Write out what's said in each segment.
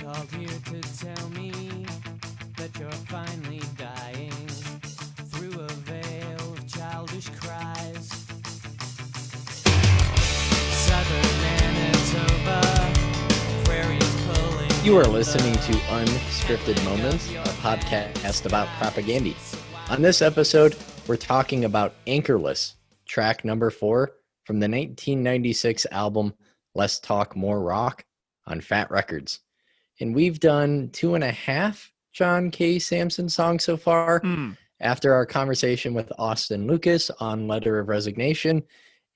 called here to tell me that you're finally dying through a veil of childish cries. Southern Manitoba, prairies pulling. You are listening to Unscripted Moments, a podcast about propaganda. On this episode, we're talking about Anchorless, track number 4 from the 1996 album Less Talk, More Rock on Fat Records. And we've done 2.5 John K. Samson songs so far after our conversation with Austin Lucas on Letter of Resignation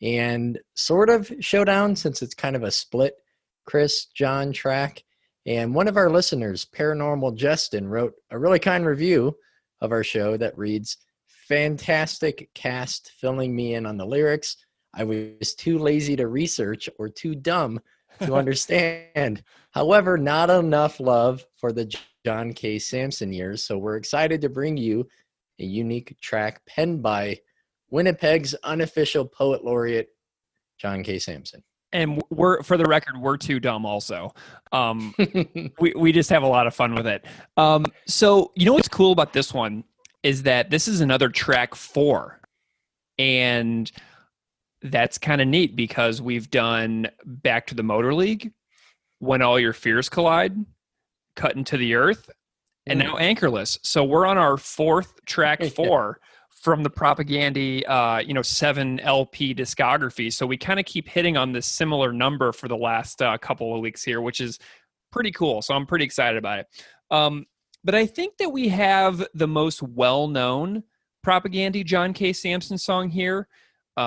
and sort of Showdown, since it's kind of a split Chris John track. And one of our listeners, Paranormal Justin, wrote a really kind review of our show that reads, "Fantastic cast filling me in on the lyrics. I was too lazy to research or too dumb to understand. However, not enough love for the John K. Samson years, so we're excited to bring you a unique track penned by Winnipeg's unofficial poet laureate, John K. Samson." And we're, for the record, we're too dumb also. We just have a lot of fun with it. So you know what's cool about this one is that this is another track 4. And that's kind of neat because we've done Back to the Motor League, When All Your Fears Collide, Cut into the Earth, and now Anchorless. So we're on our 4th track 4 from the Propaganda 7 LP discography. So we kind of keep hitting on this similar number for the last couple of weeks here, which is pretty cool. So I'm pretty excited about it. But I think that we have the most well-known Propaganda John K. Samson song here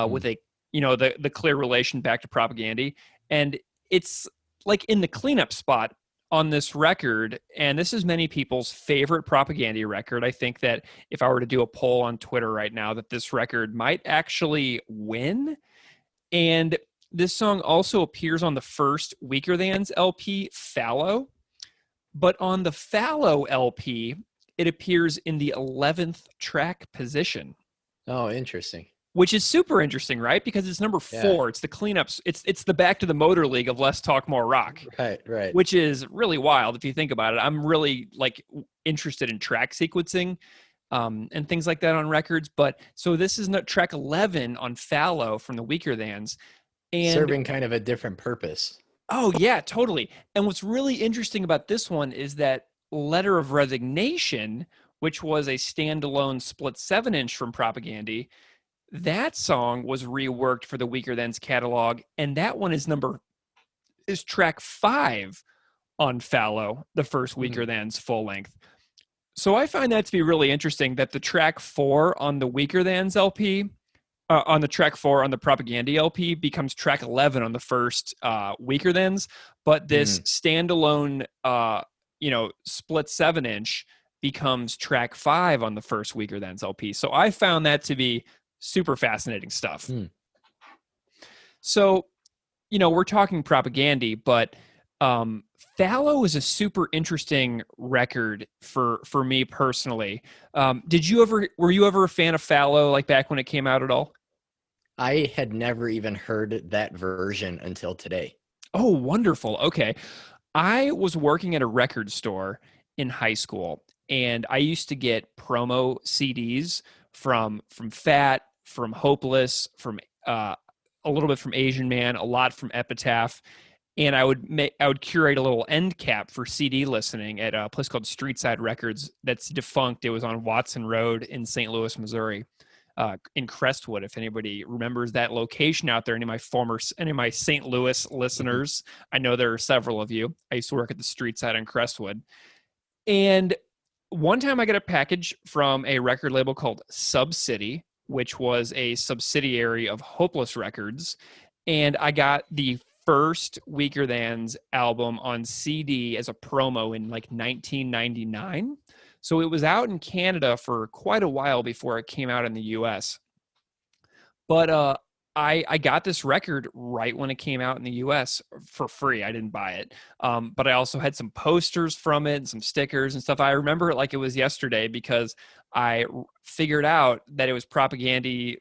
with a the clear relation back to Propaganda. And it's like in the cleanup spot on this record, and this is many people's favorite Propaganda record. I think that if I were to do a poll on Twitter right now, that this record might actually win. And this song also appears on the first Weaker Thans LP, Fallow. But on the Fallow LP, it appears in the 11th track position. Oh, interesting. Which is super interesting, right? Because it's number 4. Yeah. It's the cleanups. It's the Back to the Motor League of Less Talk, More Rock. Right. Which is really wild if you think about it. I'm really interested in track sequencing and things like that on records. But so this is not track 11 on Fallow from the Weaker Thans. And serving kind of a different purpose. Oh, yeah, totally. And what's really interesting about this one is that Letter of Resignation, which was a standalone split 7-inch from Propaganda, that song was reworked for the Weaker Thans catalog, and that one is track 5 on Fallow, the first Weaker Thans full length. So I find that to be really interesting that the track 4 on the Weaker Thans LP, on the track 4 on the Propaganda LP, becomes track 11 on the first Weaker Thans, but this standalone, split 7-inch becomes track 5 on the first Weaker Thans LP. So I found that to be super fascinating stuff. So, we're talking Propaganda, but Fallow is a super interesting record for me personally. Were you ever a fan of Fallow, like back when it came out at all? I had never even heard that version until today. Oh, wonderful. Okay. I was working at a record store in high school, and I used to get promo CDs from Fat, from Hopeless, from a little bit from Asian Man, a lot from Epitaph, and I would curate a little end cap for CD listening at a place called Streetside Records that's defunct. It was on Watson Road in St. Louis, Missouri, in Crestwood. If anybody remembers that location out there, any of my St. Louis listeners, I know there are several of you. I used to work at the Streetside in Crestwood, and one time I got a package from a record label called Subcity, which was a subsidiary of Hopeless Records. And I got the first Weaker Thans album on CD as a promo in 1999. So it was out in Canada for quite a while before it came out in the US. But I got this record right when it came out in the US for free. I didn't buy it. But I also had some posters from it and some stickers and stuff. I remember it like it was yesterday because I figured out that it was Propaganda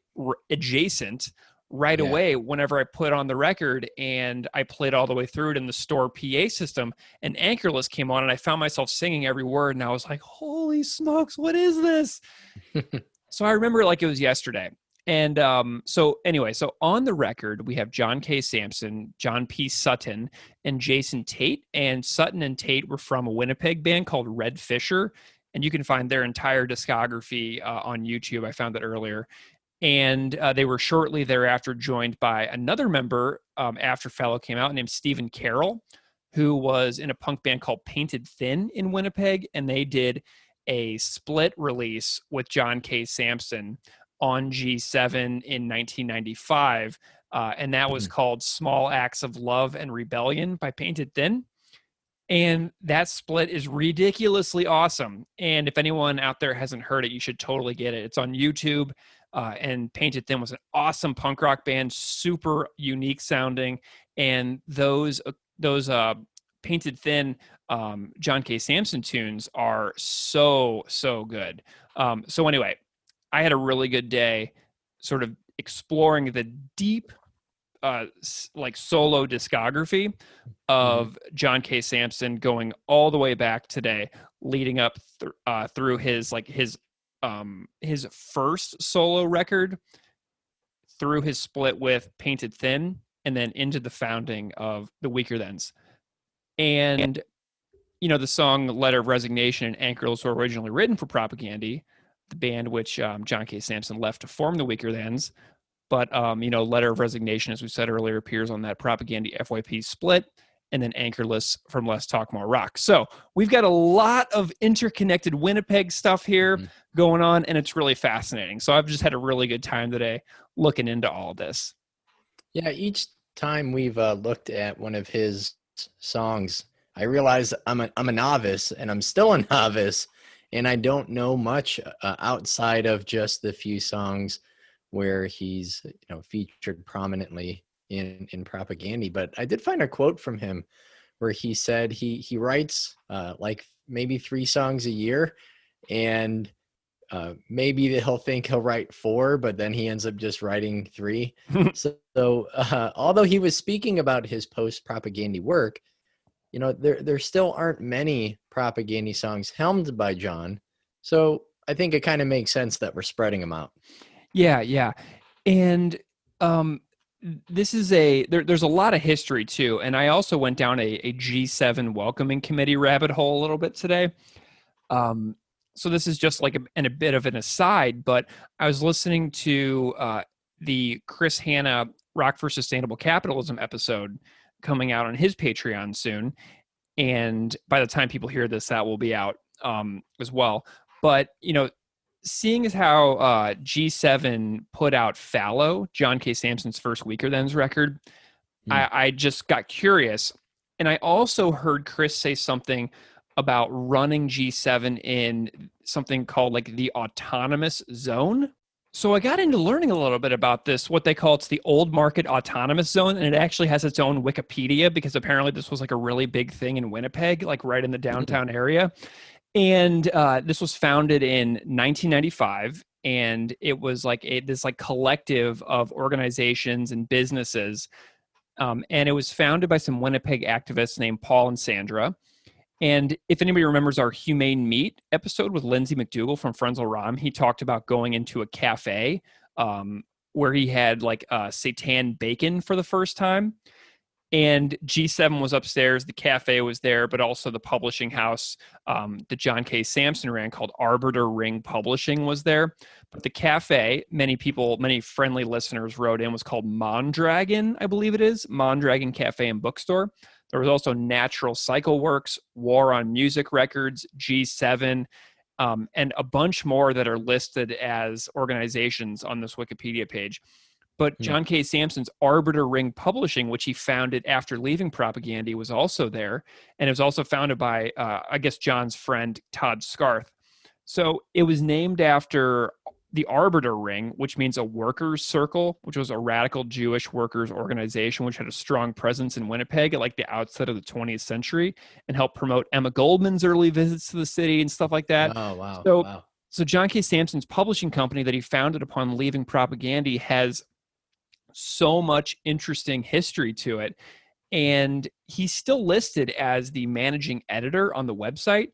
adjacent right Yeah. away whenever I put on the record and I played all the way through it in the store PA system, and Anchorless came on and I found myself singing every word, and I was like, holy smokes, what is this? So I remember it like it was yesterday. And so on the record, we have John K. Sampson, John P. Sutton, and Jason Tate. And Sutton and Tate were from a Winnipeg band called Red Fisher. And you can find their entire discography on YouTube. I found that earlier. And they were shortly thereafter joined by another member after Fellow came out named Stephen Carroll, who was in a punk band called Painted Thin in Winnipeg. And they did a split release with John K. Sampson on G7 in 1995. And that was called Small Acts of Love and Rebellion by Painted Thin. And that split is ridiculously awesome. And if anyone out there hasn't heard it, you should totally get it. It's on YouTube. And Painted Thin was an awesome punk rock band, super unique sounding. And those Painted Thin John K. Sampson tunes are so good. So anyway, I had a really good day sort of exploring the deep solo discography of John K. Sampson, going all the way back today, leading up through his first solo record, through his split with Painted Thin, and then into the founding of the Weaker Thans. And the song Letter of Resignation and Anchorless were originally written for Propaganda, the band which John K. Sampson left to form the Weaker Thans. But, Letter of Resignation, as we said earlier, appears on that Propaganda FYP split, and then Anchorless from Less Talk More Rock. So we've got a lot of interconnected Winnipeg stuff here going on, and it's really fascinating. So I've just had a really good time today looking into all of this. Yeah, each time we've looked at one of his songs, I realize I'm a novice, and I'm still a novice, and I don't know much outside of just the few songs where he's featured prominently in Propaganda. But I did find a quote from him where he said he writes like maybe 3 songs a year, and maybe he'll think he'll write 4, but then he ends up just writing 3. So although he was speaking about his post-Propaganda work, there still aren't many Propaganda songs helmed by John. So I think it kind of makes sense that we're spreading them out. Yeah. And this is there's a lot of history too. And I also went down a G7 welcoming committee rabbit hole a little bit today. So this is just like a bit of an aside, but I was listening to the Chris Hanna Rock for Sustainable Capitalism episode coming out on his Patreon soon. And by the time people hear this, that will be out as well. But, seeing as how G7 put out Fallow, John K. Sampson's first Weaker Thans record, I just got curious. And I also heard Chris say something about running G7 in something called like the autonomous zone. So I got into learning a little bit about this, what they call it's the Old Market Autonomous Zone, and it actually has its own Wikipedia because apparently this was like a really big thing in Winnipeg, like right in the downtown area. And this was founded in 1995, and it was like this collective of organizations and businesses, and it was founded by some Winnipeg activists named Paul and Sandra. And if anybody remembers our Humane Meat episode with Lindsay McDougall from Frenzal Rom, he talked about going into a cafe where he had like seitan bacon for the first time. And G7 was upstairs, the cafe was there, but also the publishing house that John K. Sampson ran called Arbiter Ring Publishing was there. But the cafe, many friendly listeners wrote in, was called Mondragon, I believe it is, Mondragon Cafe and Bookstore. There was also Natural Cycle Works, War on Music Records, G7, and a bunch more that are listed as organizations on this Wikipedia page. But John K. Sampson's Arbiter Ring Publishing, which he founded after leaving Propaganda, was also there. And it was also founded by, John's friend, Todd Scarth. So it was named after the Arbiter Ring, which means a workers' circle, which was a radical Jewish workers' organization, which had a strong presence in Winnipeg at like the outset of the 20th century and helped promote Emma Goldman's early visits to the city and stuff like that. Oh, wow. So John K. Sampson's publishing company that he founded upon leaving Propaganda has so much interesting history to it. And he's still listed as the managing editor on the website.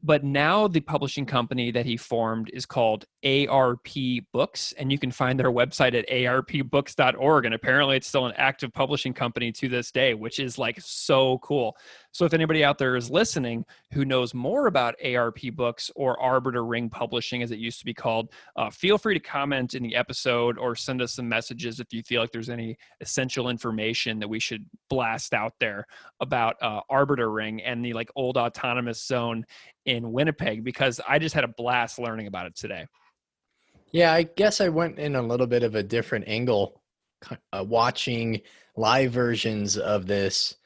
But now the publishing company that he formed is called ARP Books, and you can find their website at arpbooks.org. And apparently it's still an active publishing company to this day, which is like so cool. So if anybody out there is listening who knows more about ARP Books or Arbiter Ring Publishing, as it used to be called, feel free to comment in the episode or send us some messages if you feel like there's any essential information that we should blast out there about Arbiter Ring and the like old autonomous zone in Winnipeg, because I just had a blast learning about it today. Yeah, I guess I went in a little bit of a different angle, watching live versions of this,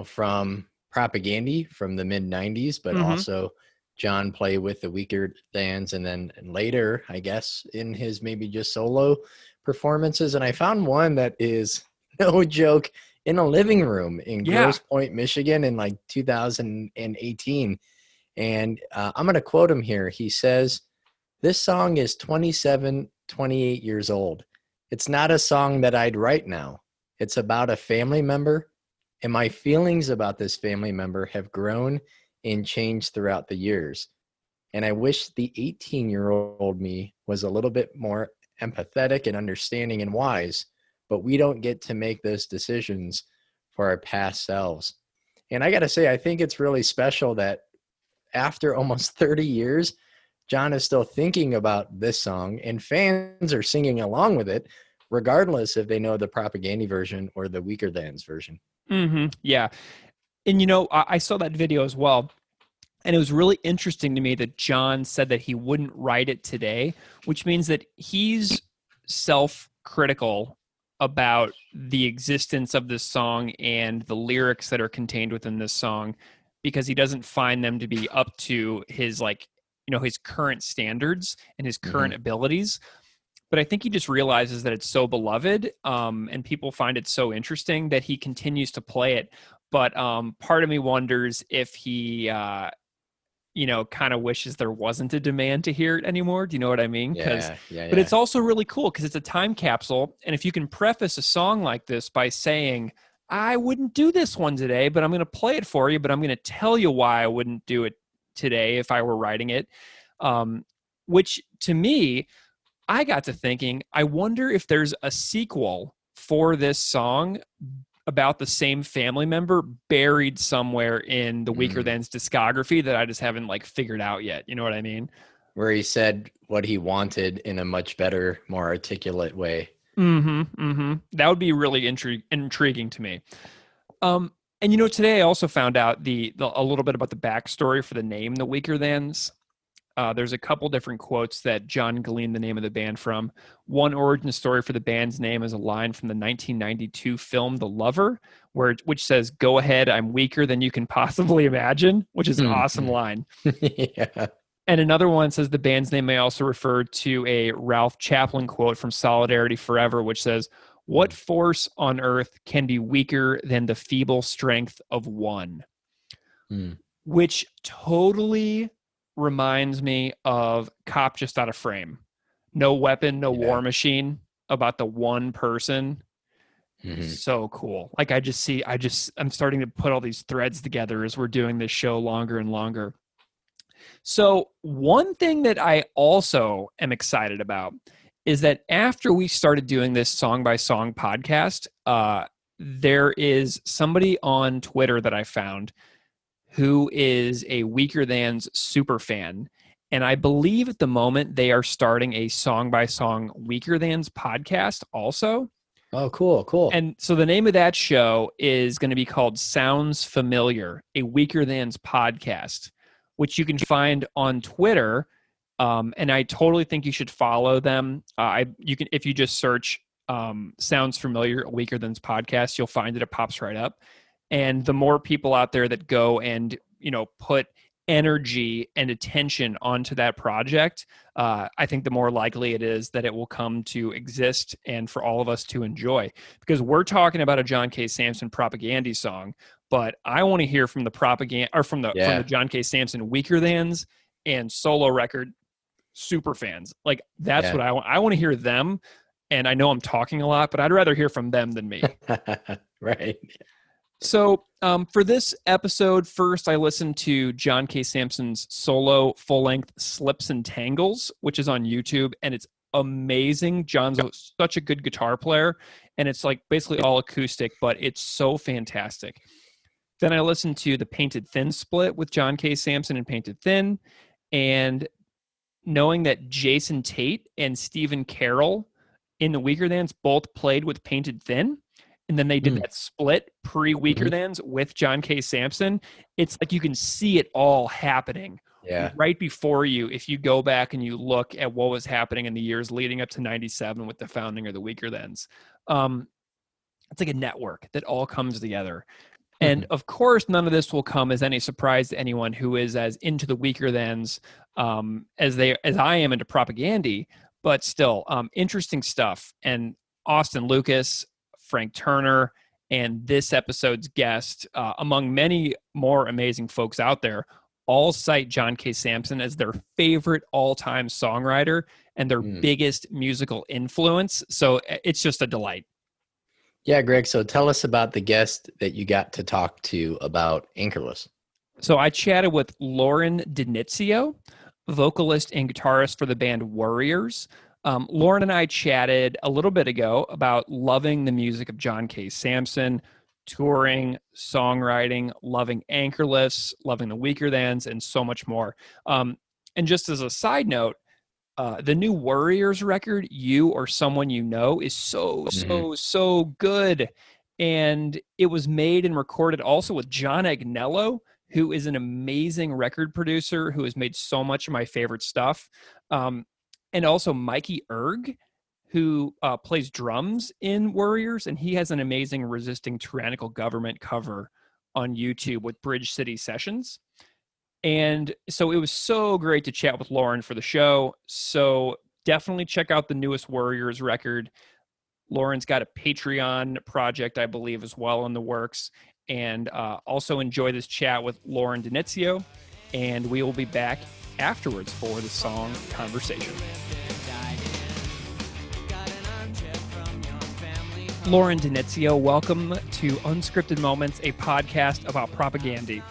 from Propagandy from the mid 90s, but also John play with the Weaker Thans, and then later, I guess, in his maybe just solo performances. And I found one that is no joke in a living room in Grosse Pointe, Michigan in like 2018. And I'm going to quote him here. He says, "This song is 28 years old. It's not a song that I'd write now. It's about a family member, and my feelings about this family member have grown and changed throughout the years. And I wish the 18-year-old me was a little bit more empathetic and understanding and wise, but we don't get to make those decisions for our past selves." And I got to say, I think it's really special that after almost 30 years, John is still thinking about this song, and fans are singing along with it, regardless if they know the Propaganda version or the Weaker Thans version. Yeah. And, I saw that video as well. And it was really interesting to me that John said that he wouldn't write it today, which means that he's self-critical about the existence of this song and the lyrics that are contained within this song, because he doesn't find them to be up to his his current standards and his current abilities. But I think he just realizes that it's so beloved, and people find it so interesting that he continues to play it. But part of me wonders if he, kind of wishes there wasn't a demand to hear it anymore. Do you know what I mean? Yeah. But it's also really cool because it's a time capsule. And if you can preface a song like this by saying, I wouldn't do this one today, but I'm going to play it for you, but I'm going to tell you why I wouldn't do it today if I were writing it. Which to me, I got to thinking, I wonder if there's a sequel for this song about the same family member buried somewhere in the Weaker Thans discography that I just haven't figured out yet. You know what I mean? Where he said what he wanted in a much better, more articulate way. That would be really intriguing to me. And today I also found out a little bit about the backstory for the name, the Weaker Thans. There's a couple different quotes that John gleaned the name of the band from. One origin story for the band's name is a line from the 1992 film The Lover, which says, "Go ahead, I'm weaker than you can possibly imagine," which is an awesome line. Yeah. And another one says the band's name may also refer to a Ralph Chaplin quote from Solidarity Forever, which says, "What force on earth can be weaker than the feeble strength of one?" Which totally reminds me of Cop Just Out of Frame. No weapon, no war machine, about the one person. So cool. I'm starting to put all these threads together as we're doing this show longer and longer. So one thing that I also am excited about is that after we started doing this song by song podcast, there is somebody on Twitter that I found who is a Weaker Thans super fan. And I believe at the moment they are starting a song by song Weaker Thans podcast also. Oh, cool. And so the name of that show is going to be called Sounds Familiar, a Weaker Thans podcast, which you can find on Twitter. And I totally think you should follow them. You can, if you just search Sounds Familiar, a Weaker Thans podcast, you'll find it. It pops right up. And the more people out there that go and, put energy and attention onto that project, I think the more likely it is that it will come to exist and for all of us to enjoy. Because we're talking about a John K. Samson Propaganda song, but I want to hear from the propaganda or from the John K. Samson Weaker Thans and solo record super fans. That's what I want. I want to hear them And I know I'm talking a lot, but I'd rather hear from them than me. Right. So for this episode, first I listened to John K. Samson's solo full-length Slips and Tangles, which is on YouTube, and it's amazing. John's such a good guitar player, and it's like basically all acoustic, but it's so fantastic. Then I listened to the Painted Thin split with John K. Samson and Painted Thin, and knowing that Jason Tate and Stephen Carroll in the Weaker Thans both played with Painted Thin, and then they did that split pre-Weaker Thans with John K. Samson, it's like you can see it all happening right before you if you go back and you look at what was happening in the years leading up to 97 with the founding of the Weaker Thans. It's like a network that all comes together. And of course, none of this will come as any surprise to anyone who is as into the Weaker Thans as I am into Propagandy, but still interesting stuff. And Austin Lucas, Frank Turner, and this episode's guest, among many more amazing folks out there, all cite John K. Samson as their favorite all-time songwriter and their biggest musical influence. So it's just a delight. Yeah, Greg, so tell us about the guest that you got to talk to about Anchorless. So I chatted with Lauren Denitzio, vocalist and guitarist for the band Worriers. Lauren and I chatted a little bit ago about loving the music of John K. Samson, touring, songwriting, loving Anchorless, loving the Weaker Thans, and so much more. And just as a side note, the new Worriers record, You or Someone You Know, is so good. And it was made and recorded also with John Agnello, who is an amazing record producer who has made so much of my favorite stuff. And also Mikey Erg, who plays drums in Worriers, and he has an amazing Resisting Tyrannical Government cover on YouTube with Bridge City Sessions. And so it was so great to chat with Lauren for the show. So definitely check out the newest Worriers record. Lauren's got a Patreon project, I believe, as well in the works. And also enjoy this chat with Lauren Denitzio. And we will be back afterwards for the song Conversation. Lauren Denitzio, welcome to Unscripted Moments, a podcast about Propagandy.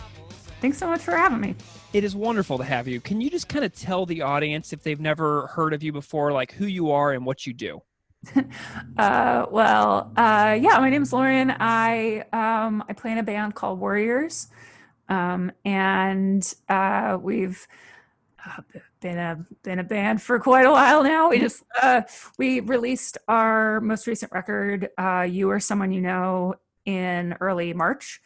Thanks so much for having me. It is wonderful to have you. Can you just kind of tell the audience, if they've never heard of you before, like who you are and what you do? Yeah, my name's Lauren. I play in a band called Worriers, and we've been a band for quite a while now. We released our most recent record, You or Someone You Know, in early March,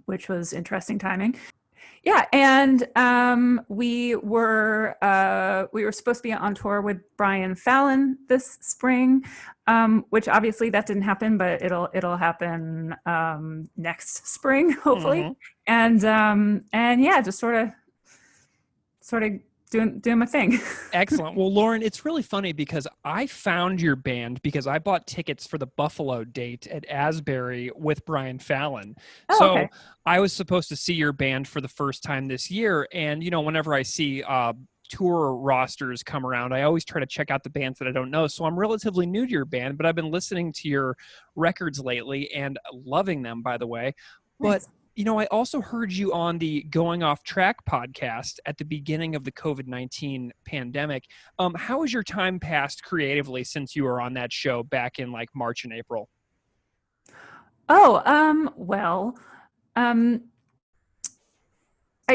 which was interesting timing. Yeah, and we were supposed to be on tour with Brian Fallon this spring, which obviously that didn't happen, but it'll happen next spring, hopefully. And yeah, just sort of doing my thing. Excellent. Well, Lauren, it's really funny because I found your band because I bought tickets for the Buffalo date at Asbury with Brian Fallon. Okay. I was supposed to see your band for the first time this year. And, whenever I see tour rosters come around, I always try to check out the bands that I don't know. So I'm relatively new to your band, but I've been listening to your records lately and loving them, by the way. Nice. But I also heard you on the Going Off Track podcast at the beginning of the COVID-19 pandemic. How has your time passed creatively since you were on that show back in like March and April? I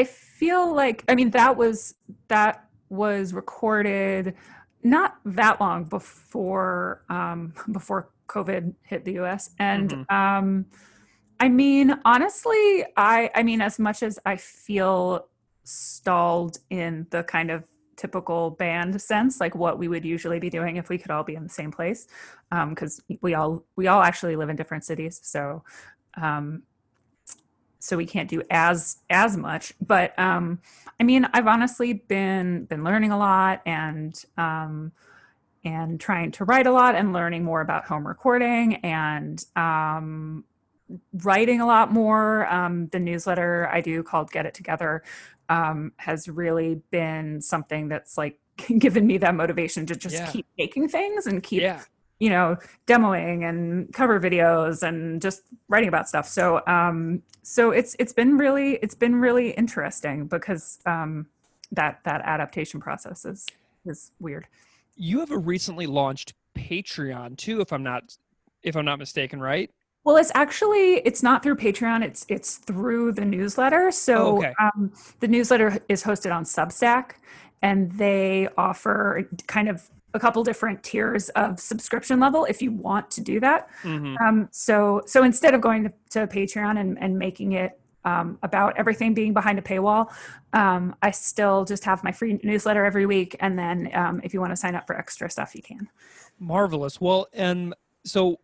feel like, that was recorded not that long before COVID hit the US. And, honestly, as much as I feel stalled in the kind of typical band sense, like what we would usually be doing if we could all be in the same place, because we all actually live in different cities, so we can't do as much. But I've honestly been learning a lot and trying to write a lot and learning more about home recording and writing a lot more. The newsletter I do called Get It Together has really been something that's like given me that motivation to just keep making things and keep demoing and cover videos and just writing about stuff. So it's been really interesting because that adaptation process is weird. You have a recently launched Patreon too, if I'm not mistaken, right? Well, it's not through Patreon. It's through the newsletter. So okay. The newsletter is hosted on Substack, and they offer kind of a couple different tiers of subscription level if you want to do that. So instead of going to Patreon and making it about everything being behind a paywall, I still just have my free newsletter every week. And then if you want to sign up for extra stuff, you can. Marvelous. Well, and so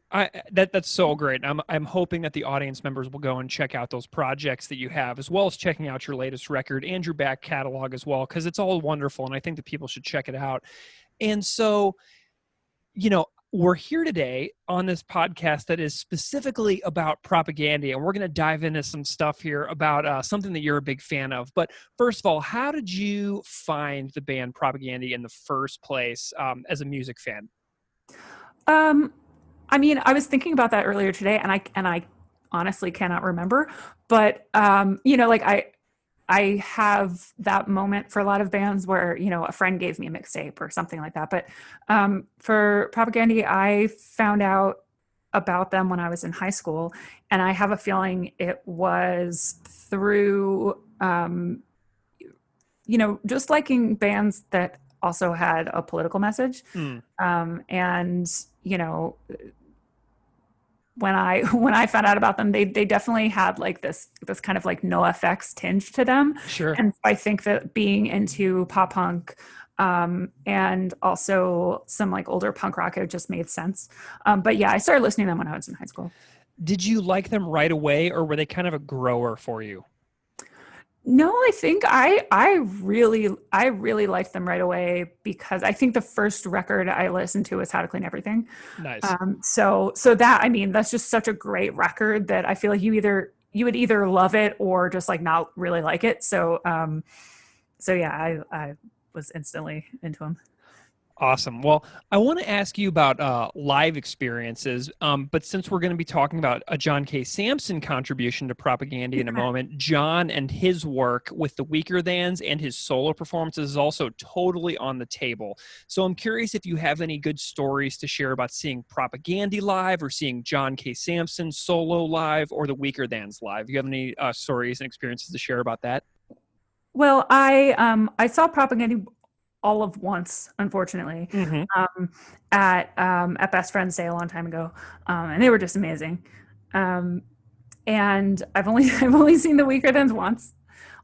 that's so great. I'm hoping that the audience members will go and check out those projects that you have, as well as checking out your latest record and your back catalog as well, because it's all wonderful, and I think that people should check it out. And so, we're here today on this podcast that is specifically about Propaganda, and we're going to dive into some stuff here about something that you're a big fan of. But first of all, how did you find the band Propaganda in the first place as a music fan? I mean, I was thinking about that earlier today, and I honestly cannot remember. But I have that moment for a lot of bands where, a friend gave me a mixtape or something like that. But for Propaganda, I found out about them when I was in high school. And I have a feeling it was through, just liking bands that also had a political message. When I found out about them, they definitely had like this kind of like NoFX tinge to them. Sure. And I think that being into pop punk and also some like older punk rock, it just made sense. But yeah, I started listening to them when I was in high school. Did you like them right away, or were they kind of a grower for you? No, I think I really liked them right away, because I think the first record I listened to was How to Clean Everything. Nice. So that, I mean, that's just such a great record that I feel like you would either love it or just like not really like it. So yeah, I was instantly into them. Awesome. Well, I want to ask you about live experiences, but since we're going to be talking about a John K. Samson contribution to Propaganda in a moment, John and his work with the Weaker Thans and his solo performances is also totally on the table. So I'm curious if you have any good stories to share about seeing Propaganda live, or seeing John K. Samson solo live, or the Weaker Thans live. Do you have any stories and experiences to share about that? Well, I saw Propaganda all of once, unfortunately, at Best Friends Day a long time ago, and they were just amazing. And I've only seen the Weaker Thans once,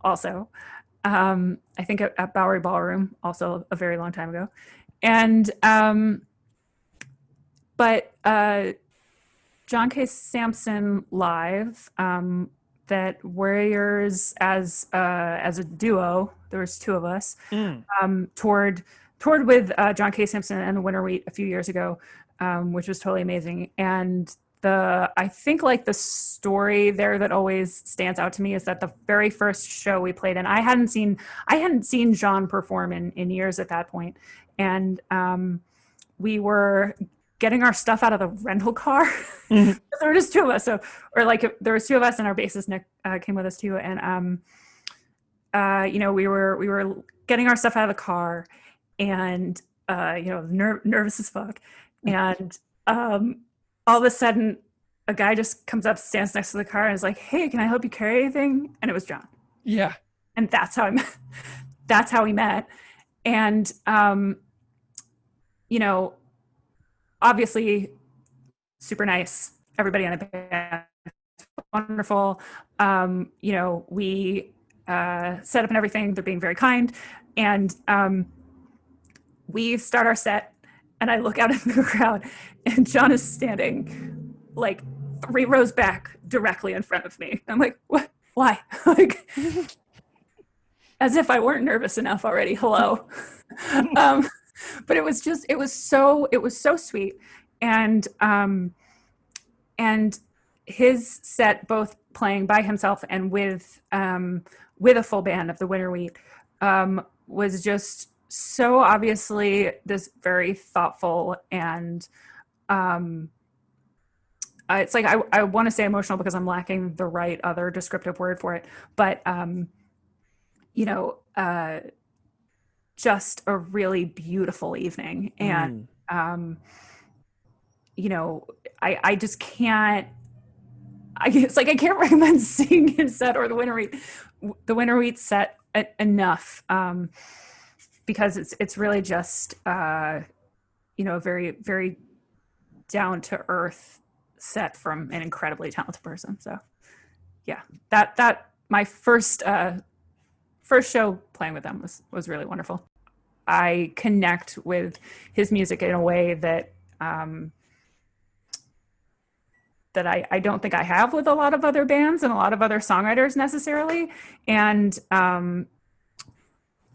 also. I think at Bowery Ballroom, also a very long time ago. And but John K. Samson live, that Worriers as a duo, there was two of us, toured with John K. Samson and the Winter Wheat a few years ago, which was totally amazing. And I think like the story there that always stands out to me is that the very first show we played in, I hadn't seen John perform in years at that point, and we were getting our stuff out of the rental car. There were just two of us, there was two of us, and our bassist Nick came with us too. And we were getting our stuff out of the car, and nervous as fuck. And all of a sudden, a guy just comes up, stands next to the car, and is like, "Hey, can I help you carry anything?" And it was John. Yeah. And that's how we met. And obviously super nice. Everybody on the band, wonderful. We set up and everything. They're being very kind. And we start our set, and I look out into the crowd, and John is standing like 3 rows back directly in front of me. I'm like, what? Why? Like, as if I weren't nervous enough already. Hello. But it was so sweet. And his set, both playing by himself and with a full band of the Winter Wheat, was just so obviously this very thoughtful and it's like I want to say emotional because I'm lacking the right other descriptive word for it, but you know, just a really beautiful evening. And you know, I just can't. It's like I can't recommend seeing his set or the Winter Wheat set enough, because it's really just you know, a very, very down to earth set from an incredibly talented person. So yeah, that my first show playing with them was really wonderful. I connect with his music in a way that that I don't think I have with a lot of other bands and a lot of other songwriters necessarily. And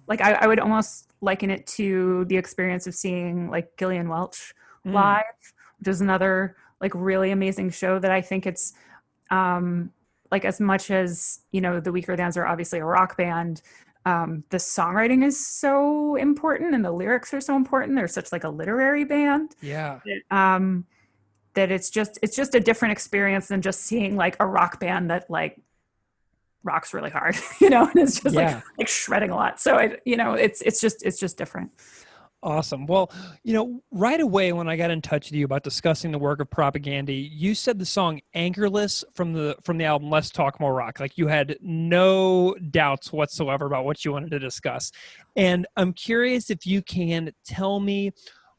like I would almost liken it to the experience of seeing like Gillian Welch live, which is another like really amazing show that I think it's like, as much as, you know, the Weaker Thans are obviously a rock band, the songwriting is so important and the lyrics are so important. They're such like a literary band. Yeah. That it's just a different experience than just seeing like a rock band that like rocks really hard, you know, and it's just like shredding a lot. So it's just different. Awesome. Well, you know, right away when I got in touch with you about discussing the work of Propagandy, you said the song "Anchorless" from the album "Let's Talk More Rock." Like you had no doubts whatsoever about what you wanted to discuss. And I'm curious if you can tell me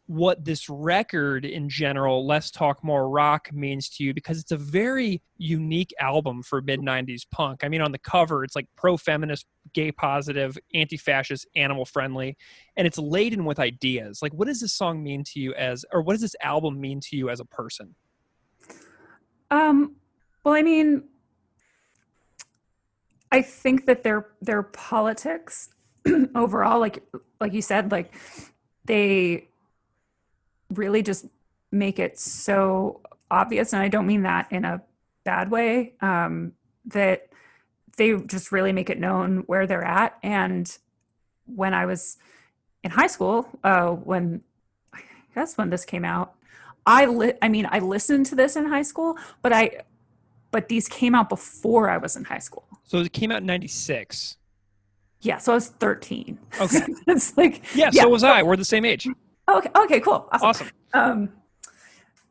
what this record in general, "Let's Talk More Rock," means to you, because it's a very unique album for mid-90s punk. I mean, on the cover, it's like pro-feminist, gay positive, anti-fascist, animal friendly, and it's laden with ideas. Like, what does this song mean to you or what does this album mean to you as a person? Well, I mean, I think that their politics overall, like you said, like they really just make it so obvious, and I don't mean that in a bad way, that they just really make it known where they're at. And when I was in high school, when this came out, I listened to this in high school, but these came out before I was in high school. So it came out in 96. Yeah, so I was 13. Okay. It's like, so was I. We're the same age. Okay, cool. Awesome.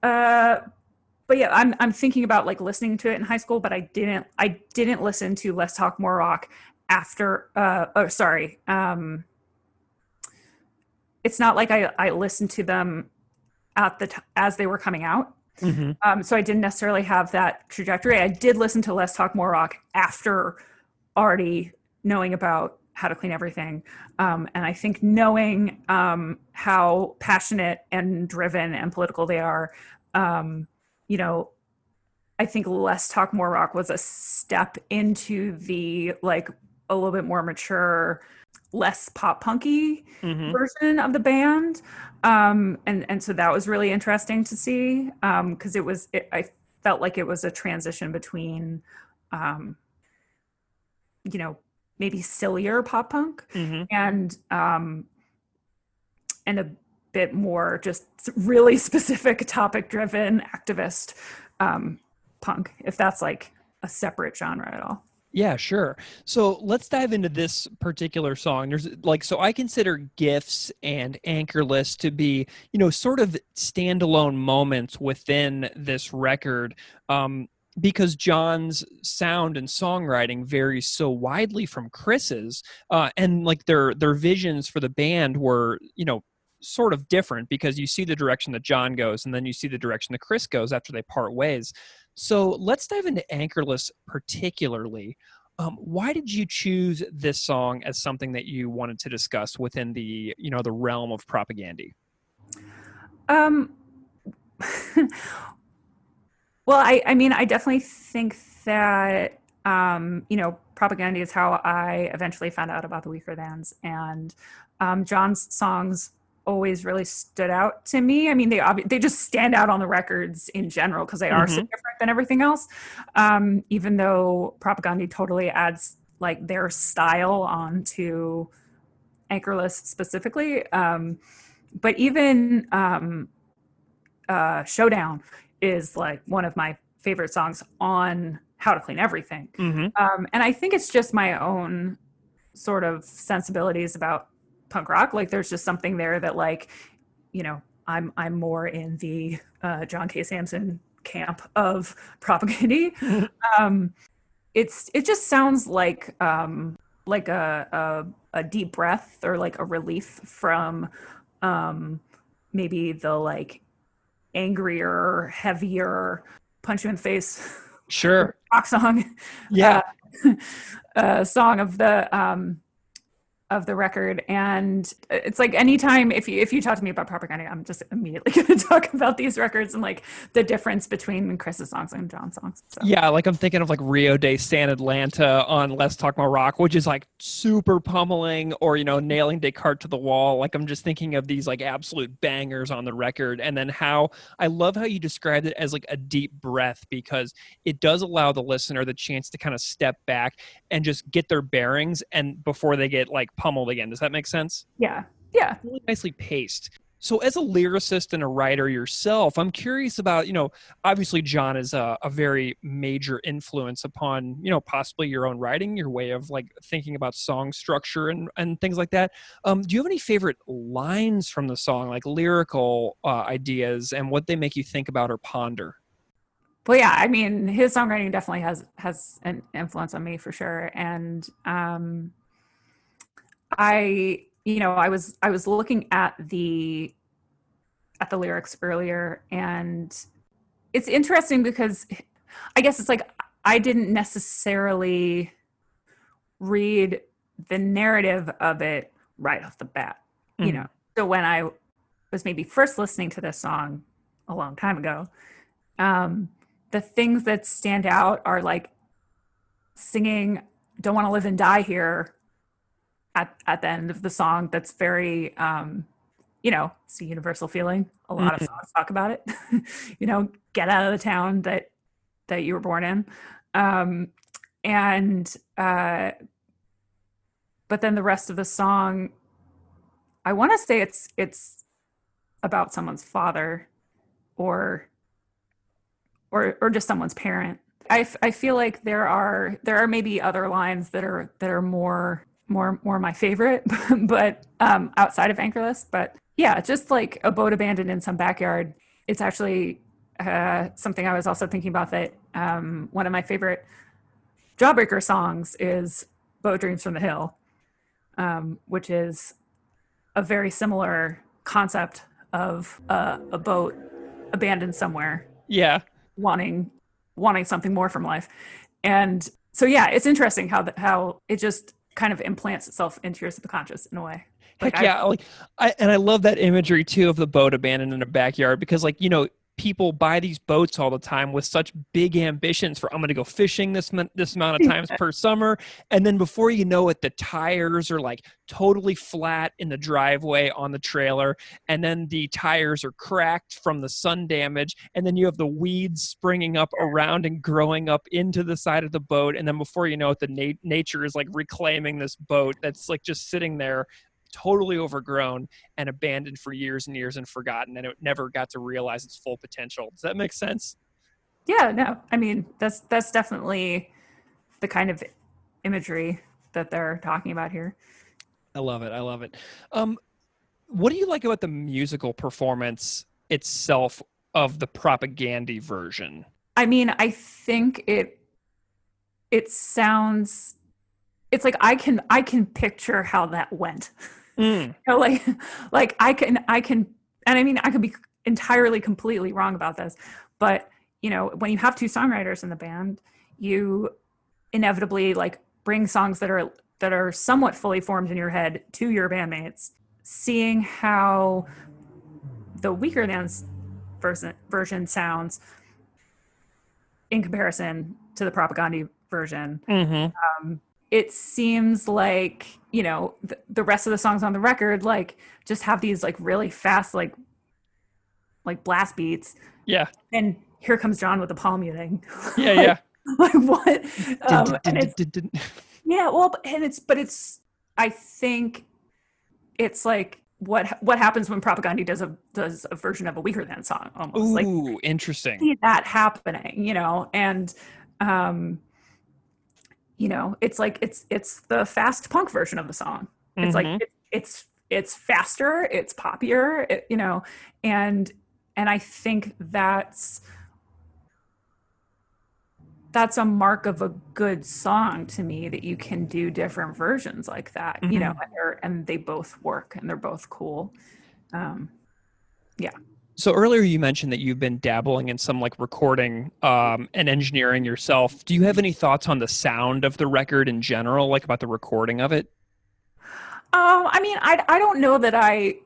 But yeah, I'm thinking about like listening to it in high school, but I didn't listen to Let's Talk More Rock after it's not like I listened to them as they were coming out. Mm-hmm. So I didn't necessarily have that trajectory. I did listen to Let's Talk More Rock after already knowing about How to Clean Everything. And I think knowing how passionate and driven and political they are, you know, I think Let's Talk More Rock was a step into the like a little bit more mature, less pop punky version of the band. And so that was really interesting to see, because I felt like it was a transition between, you know, maybe sillier pop punk and a bit more just really specific topic driven activist punk, if that's like a separate genre at all. Yeah, sure. So let's dive into this particular song. There's like, so I consider Gifts and Anchorless to be, you know, sort of standalone moments within this record. Because John's sound and songwriting varies so widely from Chris's, and like their visions for the band were, you know, sort of different, because you see the direction that John goes and then you see the direction that Chris goes after they part ways. So let's dive into Anchorless particularly. Why did you choose this song as something that you wanted to discuss within the, you know, the realm of Propagandy? Well, I mean, I definitely think that, you know, Propagandy is how I eventually found out about the Weaker Thans, and John's songs always really stood out to me. I mean, they just stand out on the records in general because they are so different than everything else. Even though Propagandy totally adds like their style onto Anchorless specifically, but even Showdown is like one of my favorite songs on How to Clean Everything. And I think it's just my own sort of sensibilities about punk rock. Like there's just something there that like, you know, I'm more in the John K. Samson camp of Propaganda. It just sounds like a deep breath or like a relief from maybe the like angrier, heavier, punch you in the face Sure. rock song. Yeah. Song of the record. And it's like anytime if you talk to me about Propaganda, I'm just immediately going to talk about these records and like the difference between Chris's songs and John's songs. So. Yeah, like I'm thinking of like Rio de San Atlanta on Let's Talk More Rock, which is like super pummeling, or, you know, Nailing Descartes to the Wall. Like I'm just thinking of these like absolute bangers on the record. And then I love how you described it as like a deep breath, because it does allow the listener the chance to kind of step back and just get their bearings and before they get like pummeled again. Does that make sense? Yeah. Really nicely paced. So as a lyricist and a writer yourself, I'm curious about, you know, obviously John is a very major influence upon, you know, possibly your own writing, your way of like thinking about song structure and things like that. Do you have any favorite lines from the song, like lyrical ideas, and what they make you think about or ponder? Well, yeah, I mean, his songwriting definitely has an influence on me for sure. And I was looking at the lyrics earlier, and it's interesting because I guess it's like I didn't necessarily read the narrative of it right off the bat, you know. So when I was maybe first listening to this song a long time ago, the things that stand out are like singing "Don't Want to Live and Die Here" at the end of the song. That's very, you know, it's a universal feeling. A lot of songs talk about it. You know, get out of the town that you were born in. But then the rest of the song, I want to say it's about someone's father or just someone's parent. I feel like there are maybe other lines that are more my favorite, but outside of Anchorless. But yeah, just like a boat abandoned in some backyard. It's actually something I was also thinking about, that one of my favorite Jawbreaker songs is Boat Dreams from the Hill, which is a very similar concept of a boat abandoned somewhere. Yeah. Wanting something more from life. And so, yeah, it's interesting how it just kind of implants itself into your subconscious in a way. Like, Heck yeah. I love that imagery too of the boat abandoned in a backyard, because like, you know, people buy these boats all the time with such big ambitions for, I'm going to go fishing this amount of times per summer. And then before you know it, the tires are like totally flat in the driveway on the trailer. And then the tires are cracked from the sun damage. And then you have the weeds springing up around and growing up into the side of the boat. And then before you know it, the nature is like reclaiming this boat that's like just sitting there, totally overgrown and abandoned for years and years and forgotten, and it never got to realize its full potential. Does that make sense? Yeah, no, I mean, that's definitely the kind of imagery that they're talking about here. I love it. What do you like about the musical performance itself of the Propaganda version? I mean, I think it sounds, it's like I can picture how that went. You know, like I can, and I mean, I could be entirely completely wrong about this, but you know, when you have two songwriters in the band, you inevitably like bring songs that are somewhat fully formed in your head to your bandmates. Seeing how the Weaker Thans version sounds in comparison to the Propaganda version, it seems like, you know, the rest of the songs on the record like just have these like really fast like blast beats. Yeah. And here comes John with the palm muting. Yeah. Like what? Yeah, well, and it's I think it's like what happens when Propaganda does a version of a Weaker Than song, almost. Ooh, interesting. See that happening, and it's like it's the fast punk version of the song. It's like it's faster, it's poppier, and I think that's a mark of a good song to me, that you can do different versions like that, and they both work and they're both cool. Yeah. So earlier you mentioned that you've been dabbling in some like recording and engineering yourself. Do you have any thoughts on the sound of the record in general, like about the recording of it? I mean, I don't know that I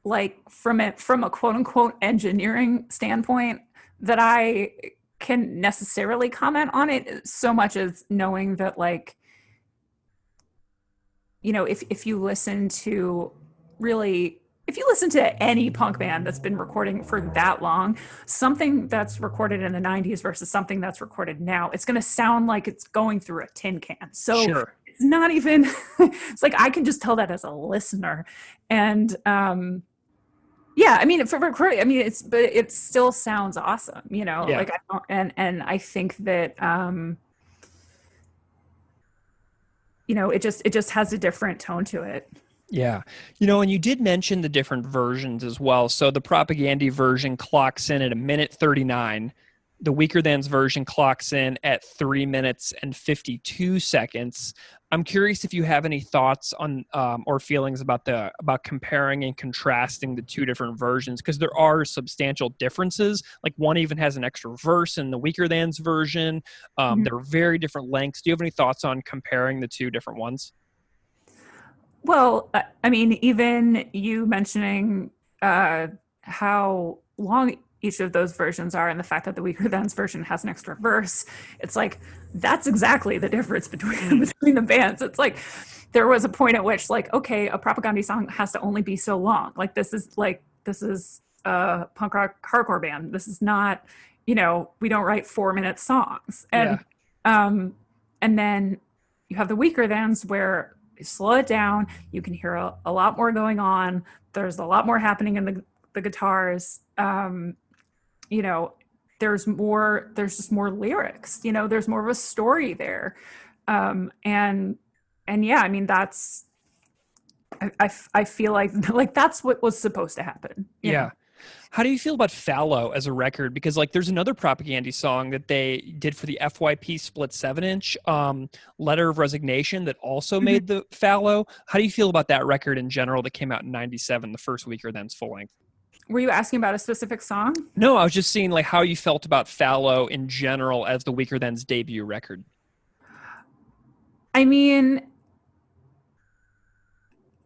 like from a quote unquote engineering standpoint, that I can necessarily comment on it, so much as knowing that, like, if you listen to any punk band that's been recording for that long, something that's recorded in the 90s versus something that's recorded now, it's going to sound like it's going through a tin can. So sure. It's not even, it's like, I can just tell that as a listener. And, yeah, I mean, for recording, I mean, but it still sounds awesome, Yeah. like, and I think that, it just has a different tone to it. Yeah. And you did mention the different versions as well. So the Propaganda version clocks in at 1:39. The Weaker Than's version clocks in at 3 minutes and 52 seconds. I'm curious if you have any thoughts on or feelings about comparing and contrasting the two different versions, because there are substantial differences. Like, one even has an extra verse in the Weaker Than's version. They're very different lengths. Do you have any thoughts on comparing the two different ones? Well, I mean, even you mentioning how long each of those versions are, and the fact that the Weaker Than's version has an extra verse, it's like, that's exactly the difference between the bands. It's like, there was a point at which, like, okay, a Propaganda song has to only be so long. Like, this is a punk rock hardcore band. This is not, we don't write 4-minute songs. And and then you have the Weaker Thans, where you slow it down, you can hear a lot more going on. There's a lot more happening in the guitars. There's just more lyrics, there's more of a story there. And yeah, I mean, that's, I feel like that's what was supposed to happen. Yeah. How do you feel about Fallow as a record? Because, like, there's another Propaganda song that they did for the FYP split 7-inch, Letter of Resignation, that also made the Fallow. How do you feel about that record in general that came out in 97, the first Weaker Than's full length? Were you asking about a specific song? No, I was just seeing, like, how you felt about Fallow in general as the Weaker Than's debut record. I mean,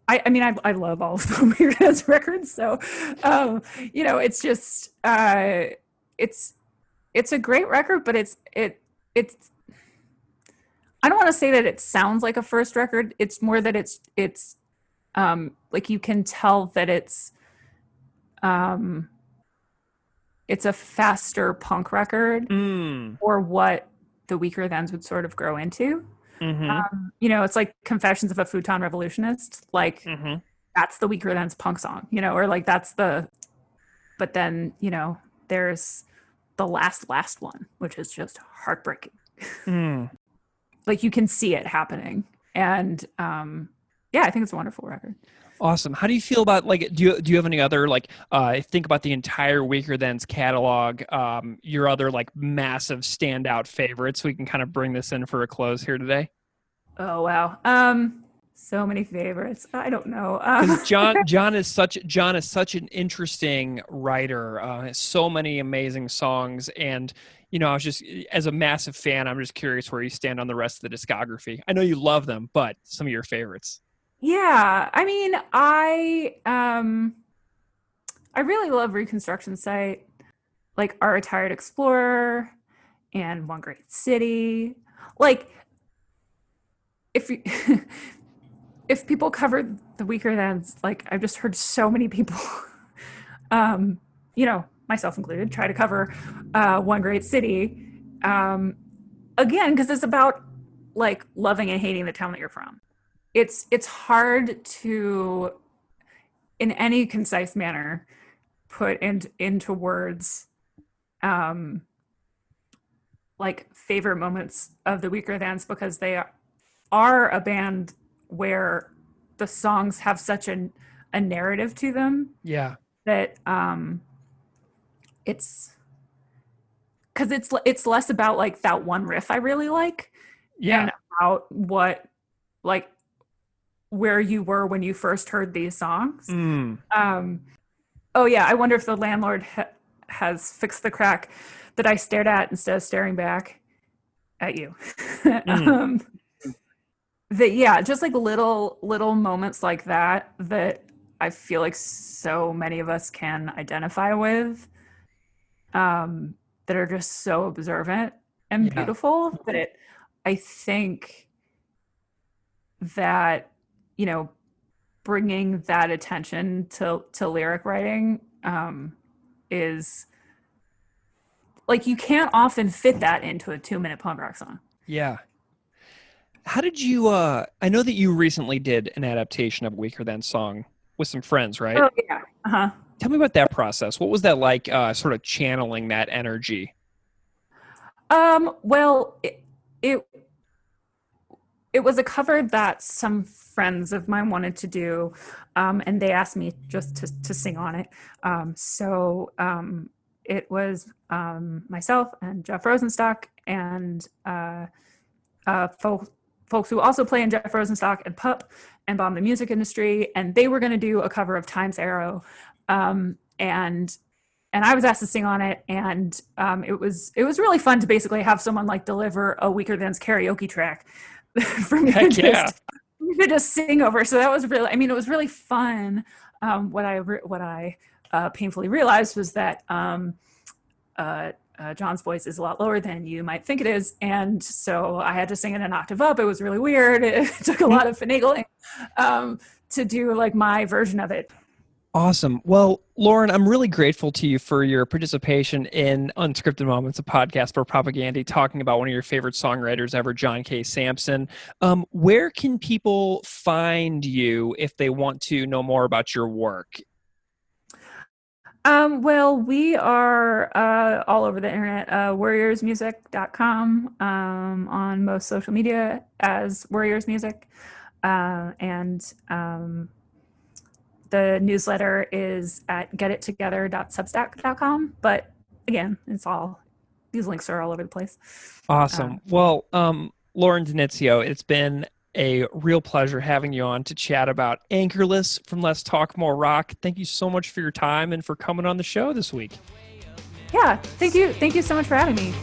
I love all of the Weaker Than's records. So, it's just, it's a great record, but it's, I don't want to say that it sounds like a first record. It's more that it's like, you can tell that it's a faster punk record, or what the Weaker Thans would sort of grow into. It's like Confessions of a Futon Revolutionist. Like, that's the Weaker Than's punk song, or like, but then, there's the last one, which is just heartbreaking. Like, you can see it happening. And yeah, I think it's a wonderful record. Awesome. How do you feel about, like, do you have any other, like, think about the entire Weaker Than's catalog, your other, like, massive standout favorites, so we can kind of bring this in for a close here today? Oh, wow. So many favorites. I don't know. Because John is such an interesting writer. Has so many amazing songs, and I was just, as a massive fan, I'm just curious where you stand on the rest of the discography. I know you love them, but some of your favorites. Yeah, I mean, I really love Reconstruction Site, like Our Retired Explorer and One Great City. Like, if people covered the Weaker Thans, like, I've just heard so many people, myself included, try to cover One Great City, again, because it's about, like, loving and hating the town that you're from. it's hard to, in any concise manner, put into words like favorite moments of the Weaker Thans, because they are a band where the songs have such a narrative to them. Yeah. That it's because it's less about like that one riff I really like, Yeah. and about what, like, where you were when you first heard these songs. Oh yeah, I wonder if the landlord has fixed the crack that I stared at instead of staring back at you. Just like little moments like that I feel like so many of us can identify with, that are just so observant and beautiful, that I think that, bringing that attention to lyric writing is like, you can't often fit that into a 2-minute punk rock song. Yeah. How did you, I know that you recently did an adaptation of Weaker Than song with some friends, right? Oh, yeah. Uh-huh. Tell me about that process. What was that like, sort of channeling that energy? Well, it was a cover that some friends of mine wanted to do, and they asked me just to sing on it. So it was myself and Jeff Rosenstock and folks who also play in Jeff Rosenstock and Pup and Bomb the Music Industry, and they were going to do a cover of Time's Arrow, and I was asked to sing on it, and it was really fun to basically have someone like deliver a Weaker Than's karaoke track for me to just sing over. So that was really, it was really fun. What I painfully realized was that John's voice is a lot lower than you might think it is, and so I had to sing it an octave up. It was really weird. It took a lot of finagling to do like my version of it. Awesome. Well, Lauren, I'm really grateful to you for your participation in Unscripted Moments, a podcast for Propaganda, talking about one of your favorite songwriters ever, John K. Sampson. Where can people find you if they want to know more about your work? Well, we are all over the internet, worriersmusic.com, on most social media as Worriers Music. And the newsletter is at getittogether.substack.com. But again, these links are all over the place. Awesome. Well, Lauren Denitzio, it's been a real pleasure having you on to chat about Anchorless from Let's Talk More Rock. Thank you so much for your time and for coming on the show this week. Yeah, thank you. Thank you so much for having me.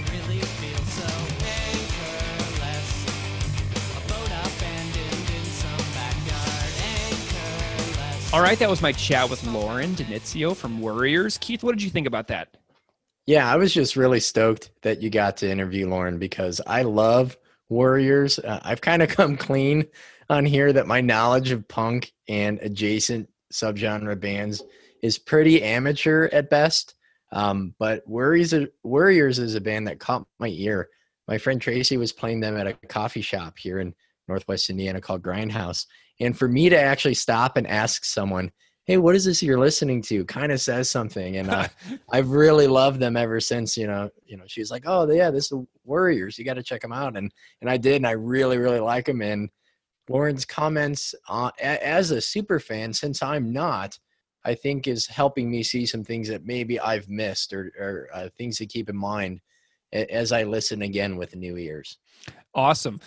All right, that was my chat with Lauren Denitzio from Worriers. Keith, what did you think about that? Yeah, I was just really stoked that you got to interview Lauren because I love Worriers. I've kind of come clean on here that my knowledge of punk and adjacent subgenre bands is pretty amateur at best. But Worriers is a band that caught my ear. My friend Tracy was playing them at a coffee shop here in Northwest Indiana called Grindhouse. And for me to actually stop and ask someone, hey, what is this you're listening to? Kind of says something. And I've really loved them ever since, she's like, oh yeah, this is Worriers. You got to check them out. And I did. And I really, really like them. And Lauren's comments as a super fan, since I'm not, I think is helping me see some things that maybe I've missed or things to keep in mind as I listen again with new ears. Awesome.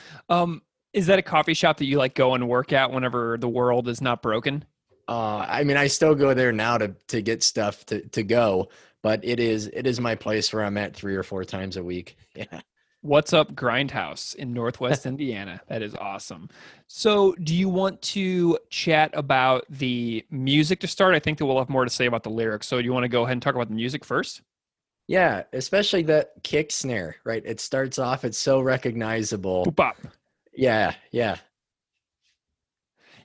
Is that a coffee shop that you like go and work at whenever the world is not broken? I still go there now to get stuff to go, but it is my place where I'm at 3 or 4 times a week. Yeah. What's up, Grindhouse in Northwest Indiana? That is awesome. So do you want to chat about the music to start? I think that we'll have more to say about the lyrics. So do you want to go ahead and talk about the music first? Yeah, especially the kick snare, right? It starts off, it's so recognizable. Boop-bop. Yeah.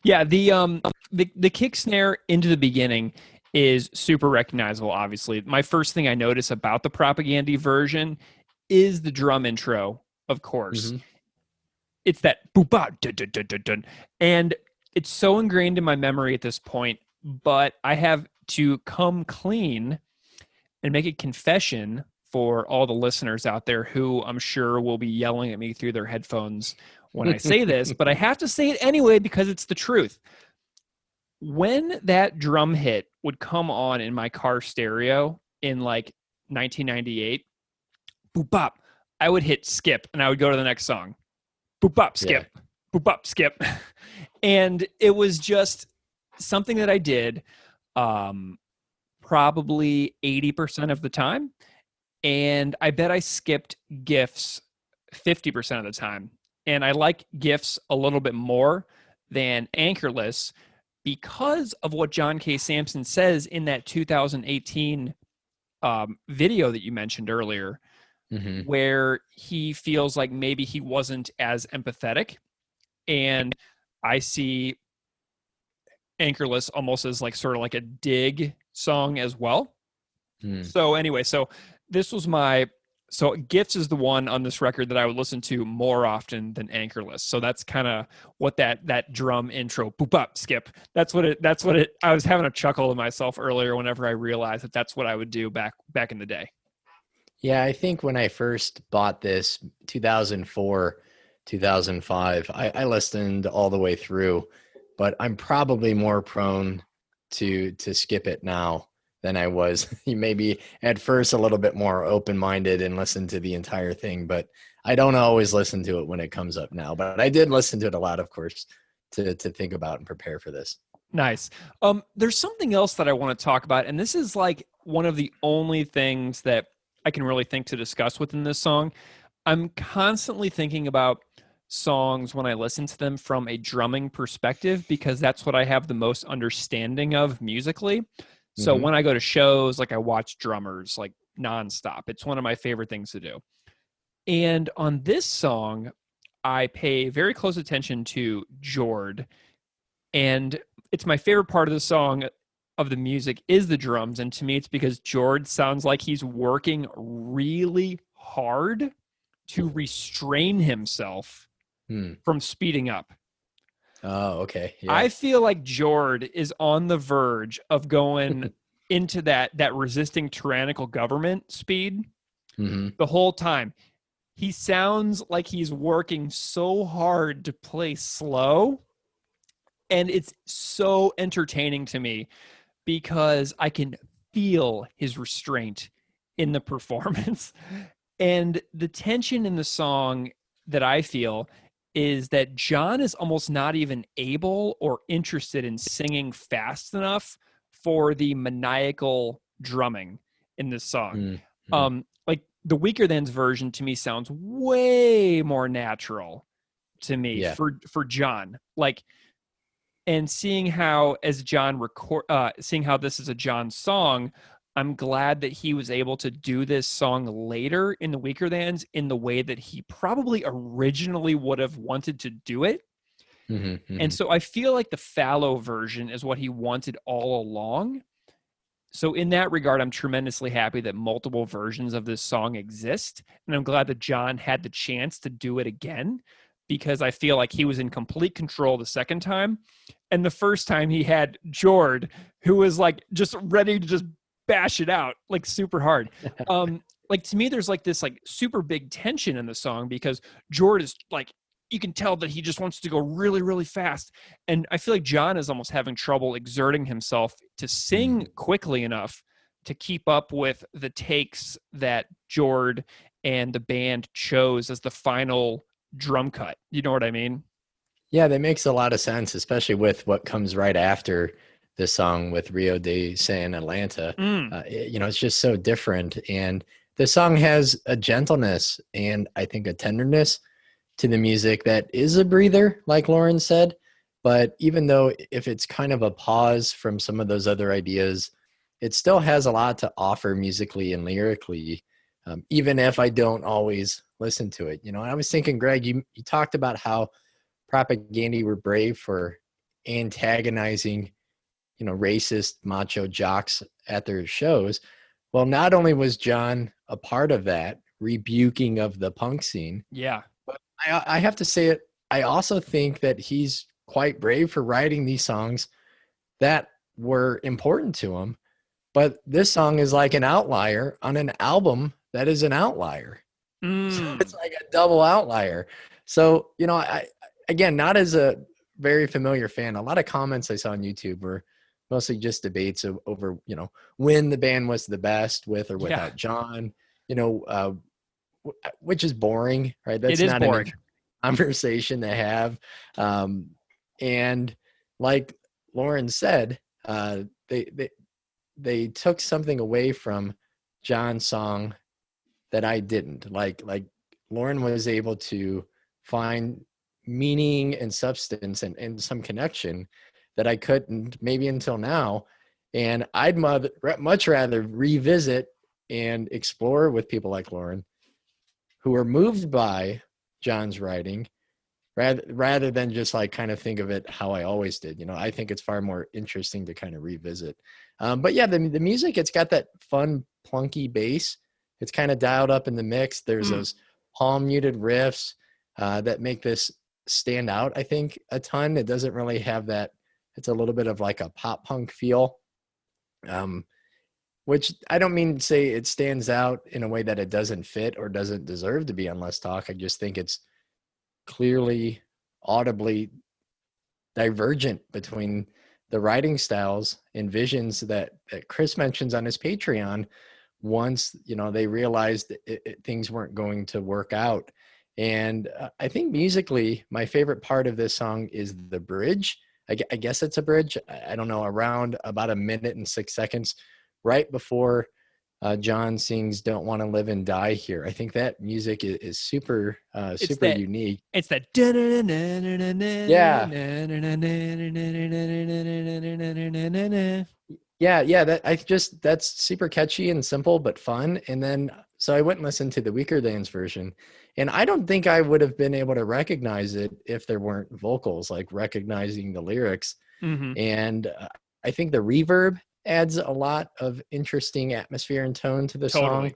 Yeah, the kick snare into the beginning is super recognizable, obviously. My first thing I notice about the Propaganda version is the drum intro, of course. Mm-hmm. it's that boop bop dun, dun, dun, dun, dun. And it's so ingrained in my memory at this point, but I have to come clean and make a confession for all the listeners out there who I'm sure will be yelling at me through their headphones when I say this, but I have to say it anyway because it's the truth. When that drum hit would come on in my car stereo in like 1998, boop bop, I would hit skip and I would go to the next song. Boop bop, skip, boop bop, skip. And it was just something that I did probably 80% of the time. And I bet I skipped GIFs 50% of the time. And I like GIFs a little bit more than Anchorless because of what John K. Samson says in that 2018 video that you mentioned earlier, where he feels like maybe he wasn't as empathetic. And I see Anchorless almost as like sort of like a dig song as well. So anyway, so this was so Gifts is the one on this record that I would listen to more often than Anchorless. So that's kind of what that drum intro, boop up, skip. That's what it, I was having a chuckle to myself earlier whenever I realized that that's what I would do back in the day. Yeah, I think when I first bought this, 2004, 2005, I listened all the way through, but I'm probably more prone to skip it now than I was. Maybe at first a little bit more open-minded and listen to the entire thing, but I don't always listen to it when it comes up now. But I did listen to it a lot, of course, to think about and prepare for this. Nice. There's something else that I want to talk about, and this is like one of the only things that I can really think to discuss within this song. I'm constantly thinking about songs when I listen to them from a drumming perspective because that's what I have the most understanding of musically. So when I go to shows, like I watch drummers like nonstop. It's one of my favorite things to do. And on this song, I pay very close attention to Jord. And it's my favorite part of the song of the music is the drums. And to me, it's because Jord sounds like he's working really hard to restrain himself from speeding up. Oh, okay. Yeah. I feel like Jord is on the verge of going into that resisting tyrannical government speed the whole time. He sounds like he's working so hard to play slow, and it's so entertaining to me because I can feel his restraint in the performance. And the tension in the song that I feel is that John is almost not even able or interested in singing fast enough for the maniacal drumming in this song. Like the Weaker Than's version to me sounds way more natural to me for John. Like, and seeing how as John seeing how this is a John song, I'm glad that he was able to do this song later in the Weaker Thans in the way that he probably originally would have wanted to do it. And so I feel like the fallow version is what he wanted all along. So in that regard, I'm tremendously happy that multiple versions of this song exist. And I'm glad that John had the chance to do it again because I feel like he was in complete control the second time. And the first time he had Jord, who was like just ready to just bash it out like super hard. Like to me, there's like this like super big tension in the song because Jord is like, you can tell that he just wants to go really, really fast. And I feel like John is almost having trouble exerting himself to sing quickly enough to keep up with the takes that Jord and the band chose as the final drum cut. You know what I mean? Yeah, that makes a lot of sense, especially with what comes right after the song with Rio de San Atlanta. It's just so different. And the song has a gentleness and I think a tenderness to the music that is a breather, like Lauren said. But even though if it's kind of a pause from some of those other ideas, it still has a lot to offer musically and lyrically, even if I don't always listen to it. I was thinking, Greg, you talked about how Propaganda were brave for antagonizing, racist macho jocks at their shows. Well, not only was John a part of that rebuking of the punk scene, yeah, but I have to say it I also think that he's quite brave for writing these songs that were important to him. But this song is like an outlier on an album that is an outlier. So it's like a double outlier. So, again, not as a very familiar fan, a lot of comments I saw on YouTube were mostly just debates over, when the band was the best with or without John, which is boring, right? That's not boring. An conversation to have. And like Lauren said, they took something away from John's song that I didn't. Like Lauren was able to find meaning and substance and some connection that I couldn't maybe until now. And I'd much rather revisit and explore with people like Lauren who are moved by John's writing rather than just like kind of think of it how I always did. I think it's far more interesting to kind of revisit. But yeah, the music, it's got that fun plunky bass. It's kind of dialed up in the mix. There's those palm muted riffs that make this stand out, I think, a ton. It doesn't really have that. It's a little bit of like a pop punk feel, which I don't mean to say it stands out in a way that it doesn't fit or doesn't deserve to be on Let's Talk. I just think it's clearly, audibly divergent between the writing styles and visions that Chris mentions on his Patreon once, they realized things weren't going to work out. And I think musically, my favorite part of this song is the bridge. I guess it's a bridge. I don't know, around about 1 minute and 6 seconds right before John sings "Don't Want to Live and Die Here." I think that music is super unique. It's that that's super catchy and simple but fun. And then so I went and listened to the Weaker Thans version, and I don't think I would have been able to recognize it if there weren't vocals, like recognizing the lyrics. And I think the reverb adds a lot of interesting atmosphere and tone to the song.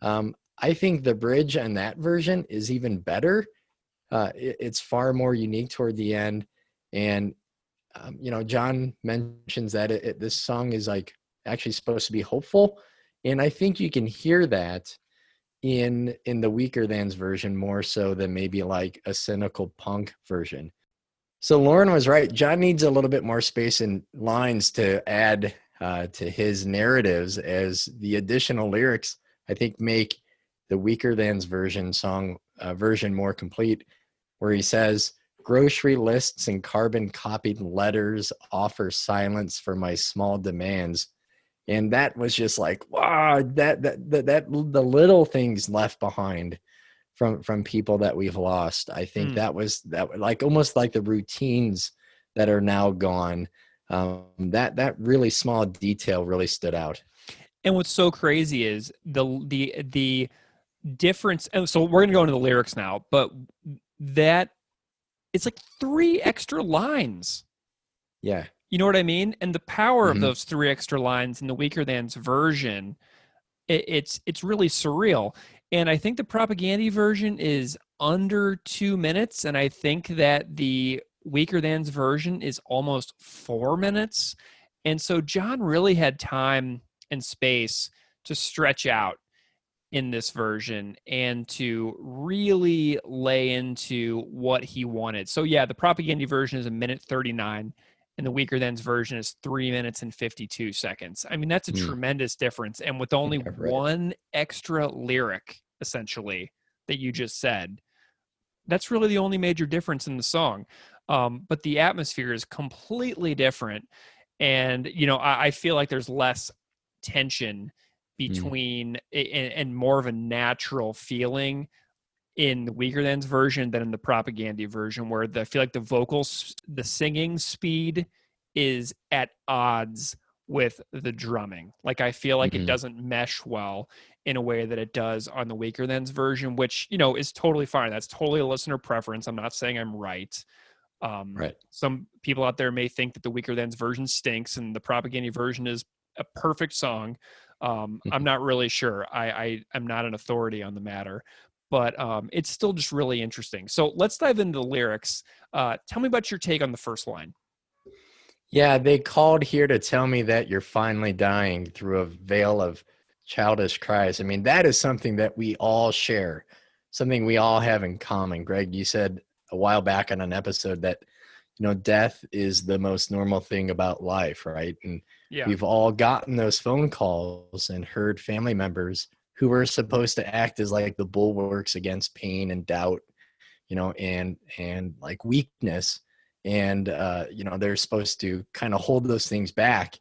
I think the bridge on that version is even better. It's far more unique toward the end. And, John mentions that this song is like actually supposed to be hopeful. And I think you can hear that in the Weaker Thans version more so than maybe like a cynical punk version. So Lauren was right. John needs a little bit more space and lines to add to his narratives, as the additional lyrics, I think, make the Weaker Thans version more complete, where he says, "Grocery lists and carbon copied letters offer silence for my small demands." And that was just like, wow, that the little things left behind from people that we've lost. I think that like almost like the routines that are now gone. That really small detail really stood out. And what's so crazy is the difference. And so we're gonna go into the lyrics now, but that it's like 3 extra lines. Yeah. You know what I mean? And the power of those 3 extra lines in the Weaker Thans version, it's really surreal. And I think the Propaganda version is under 2 minutes, and I think that the Weaker Thans version is almost 4 minutes. And so John really had time and space to stretch out in this version and to really lay into what he wanted. So yeah, the Propaganda version is 1:39, and the Weaker Thans version is 3 minutes and 52 seconds. I mean, that's a tremendous difference. And with only one extra lyric, essentially, that you just said, that's really the only major difference in the song. But the atmosphere is completely different. And, I feel like there's less tension between and more of a natural feeling in the Weaker Thans version than in the Propaganda version, where I feel like the vocals, the singing speed is at odds with the drumming. Like, I feel like it doesn't mesh well in a way that it does on the Weaker Thans version, which, is totally fine. That's totally a listener preference. I'm not saying I'm right. Right. Some people out there may think that the Weaker Thans version stinks and the Propaganda version is a perfect song. I'm not really sure. I'm not an authority on the matter, but it's still just really interesting. So let's dive into the lyrics. Tell me about your take on the first line. Yeah, they called here to tell me that you're finally dying through a veil of childish cries. I mean, that is something that we all share, something we all have in common. Greg, you said a while back on an episode that, death is the most normal thing about life, right? And Yeah. we've all gotten those phone calls and heard family members who were supposed to act as like the bulwarks against pain and doubt, and like weakness. And, they're supposed to kind of hold those things back.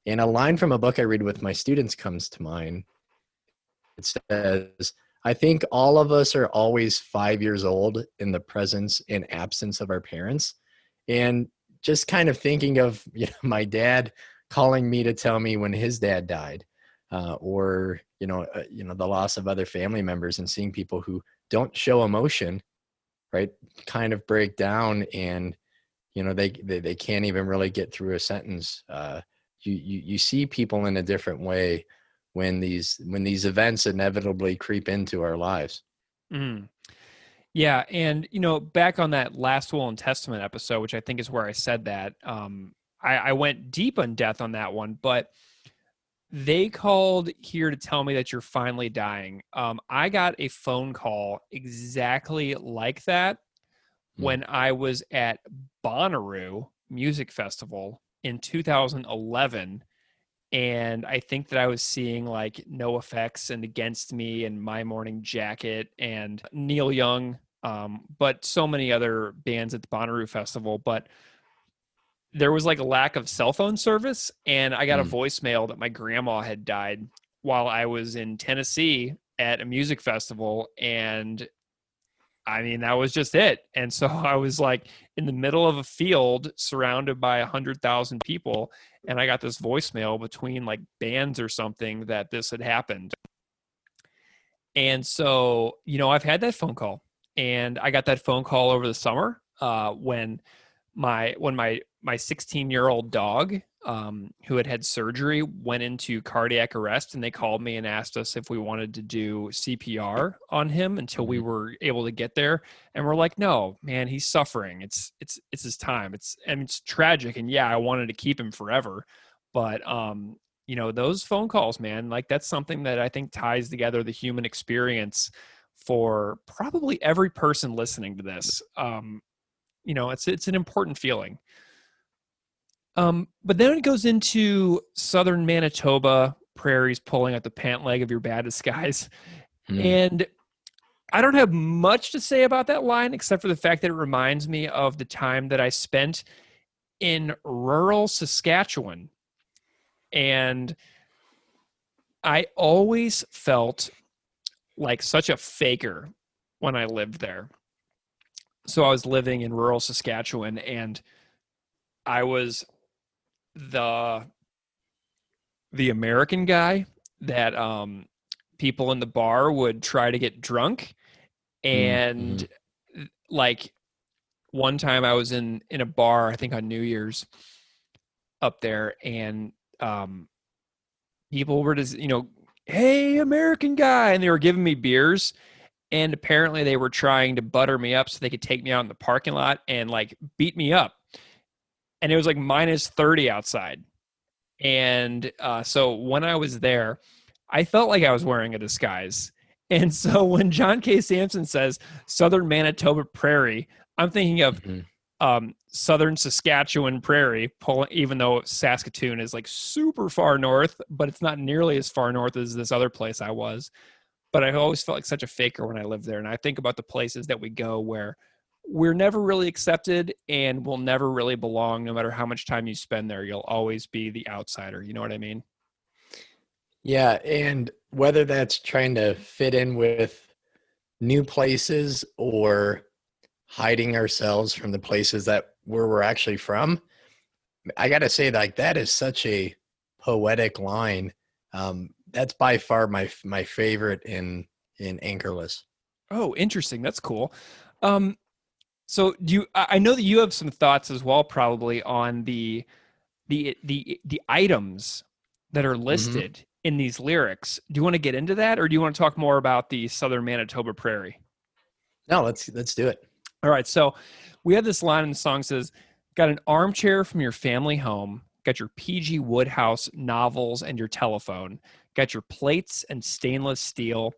And a line from a book I read with my students comes to mind. It says, I think all of us are always 5 years old in the presence and absence of our parents. And just kind of thinking of, my dad calling me to tell me when his dad died, or, the loss of other family members, and seeing people who don't show emotion, right, kind of break down, and they can't even really get through a sentence. You see people in a different way when these events inevitably creep into our lives. Mm. Yeah, and back on that last Will and Testament episode, which I think is where I said that, I went deep on death on that one, but they called here to tell me that you're finally dying. I got a phone call exactly like that when I was at Bonnaroo Music Festival in 2011. And I think that I was seeing like NoFX and Against Me and My Morning Jacket and Neil Young, but so many other bands at the Bonnaroo Festival. But there was like a lack of cell phone service, and I got a voicemail that my grandma had died while I was in Tennessee at a music festival. And I mean, that was just it. And so I was like in the middle of a field surrounded by 100,000 people. And I got this voicemail between like bands or something that this had happened. And so, I've had that phone call, and I got that phone call over the summer when my 16-year-old dog, who had surgery, went into cardiac arrest, and they called me and asked us if we wanted to do CPR on him until we were able to get there. And we're like, no, man, he's suffering. It's his time. It's tragic. And yeah, I wanted to keep him forever. But, those phone calls, man, like that's something that I think ties together the human experience for probably every person listening to this. It's an important feeling. But then it goes into southern Manitoba prairies pulling at the pant leg of your baddest guys. And I don't have much to say about that line, except for the fact that it reminds me of the time that I spent in rural Saskatchewan. And I always felt like such a faker when I lived there. So I was living in rural Saskatchewan, and I was the American guy that people in the bar would try to get drunk. And like one time I was in a bar, I think on New Year's up there, and people were just, hey, American guy, and they were giving me beers. And apparently they were trying to butter me up so they could take me out in the parking lot and like beat me up. And it was like minus 30 outside. And so when I was there, I felt like I was wearing a disguise. And so when John K. Sampson says southern Manitoba prairie, I'm thinking of southern Saskatchewan prairie, even though Saskatoon is like super far north, but it's not nearly as far north as this other place I was. But I always felt like such a faker when I lived there. And I think about the places that we go where we're never really accepted and we'll never really belong. No matter how much time you spend there, you'll always be the outsider. You know what I mean? Yeah. And whether that's trying to fit in with new places or hiding ourselves from the places where we're actually from, I got to say, like, that is such a poetic line. That's by far my favorite in Anchorless. Oh, interesting. That's cool. So I know that you have some thoughts as well, probably on the items that are listed in these lyrics. Do you want to get into that, or do you want to talk more about the Southern Manitoba Prairie? No, let's do it. All right. So we have this line in the song says, got an armchair from your family home, got your PG Woodhouse novels and your telephone, got your plates and stainless steel,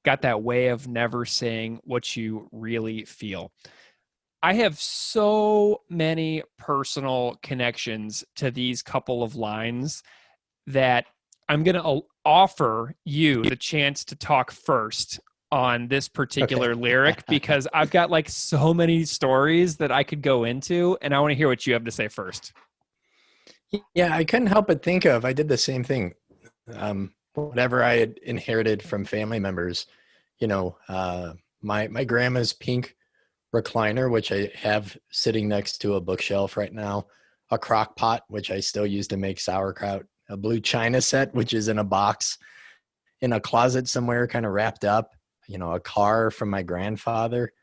got that way of never saying what you really feel. I have so many personal connections to these couple of lines that I'm going to offer you the chance to talk first on this particular lyric, because I've got like so many stories that I could go into, and I want to hear what you have to say first. Yeah, I couldn't help but think of, I did the same thing. Whatever I had inherited from family members, my grandma's pink recliner, which I have sitting next to a bookshelf right now, a crock pot, which I still use to make sauerkraut, a blue china set, which is in a box in a closet somewhere, kind of wrapped up, a car from my grandfather.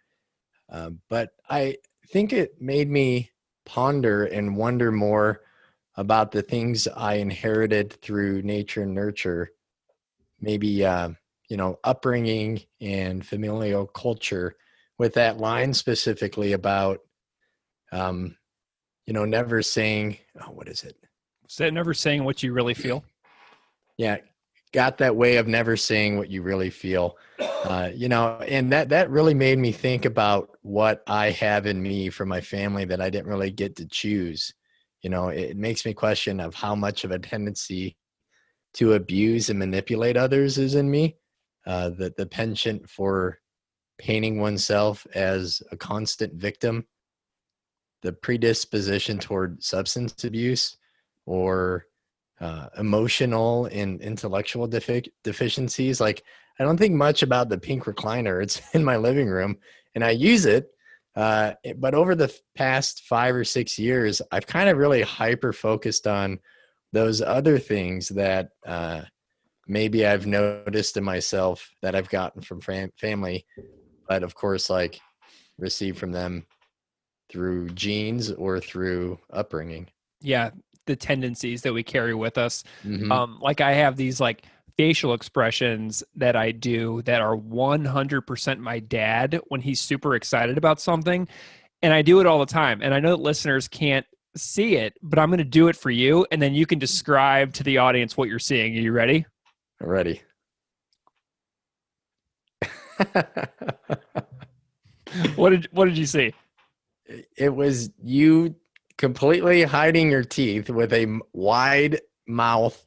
But I think it made me ponder and wonder more about the things I inherited through nature and nurture, maybe, upbringing and familial culture, with that line specifically about, never saying, what is it? Never saying what you really feel. Yeah. Got that way of never saying what you really feel, and that really made me think about what I have in me from my family that I didn't really get to choose. It makes me question of how much of a tendency to abuse and manipulate others is in me. The penchant for painting oneself as a constant victim, the predisposition toward substance abuse or emotional and intellectual deficiencies. Like, I don't think much about the pink recliner. It's in my living room and I use it. But over the past 5 or 6 years, I've kind of really hyper focused on those other things that maybe I've noticed in myself that I've gotten from family, but of course, like, received from them through genes or through upbringing. Yeah, the tendencies that we carry with us. Mm-hmm. Like I have these like facial expressions that I do that are 100% my dad when he's super excited about something. And I do it all the time. And I know that listeners can't see it, but I'm going to do it for you. And then you can describe to the audience what you're seeing. Are you ready? Ready. What did you see? It was you completely hiding your teeth with a wide mouth,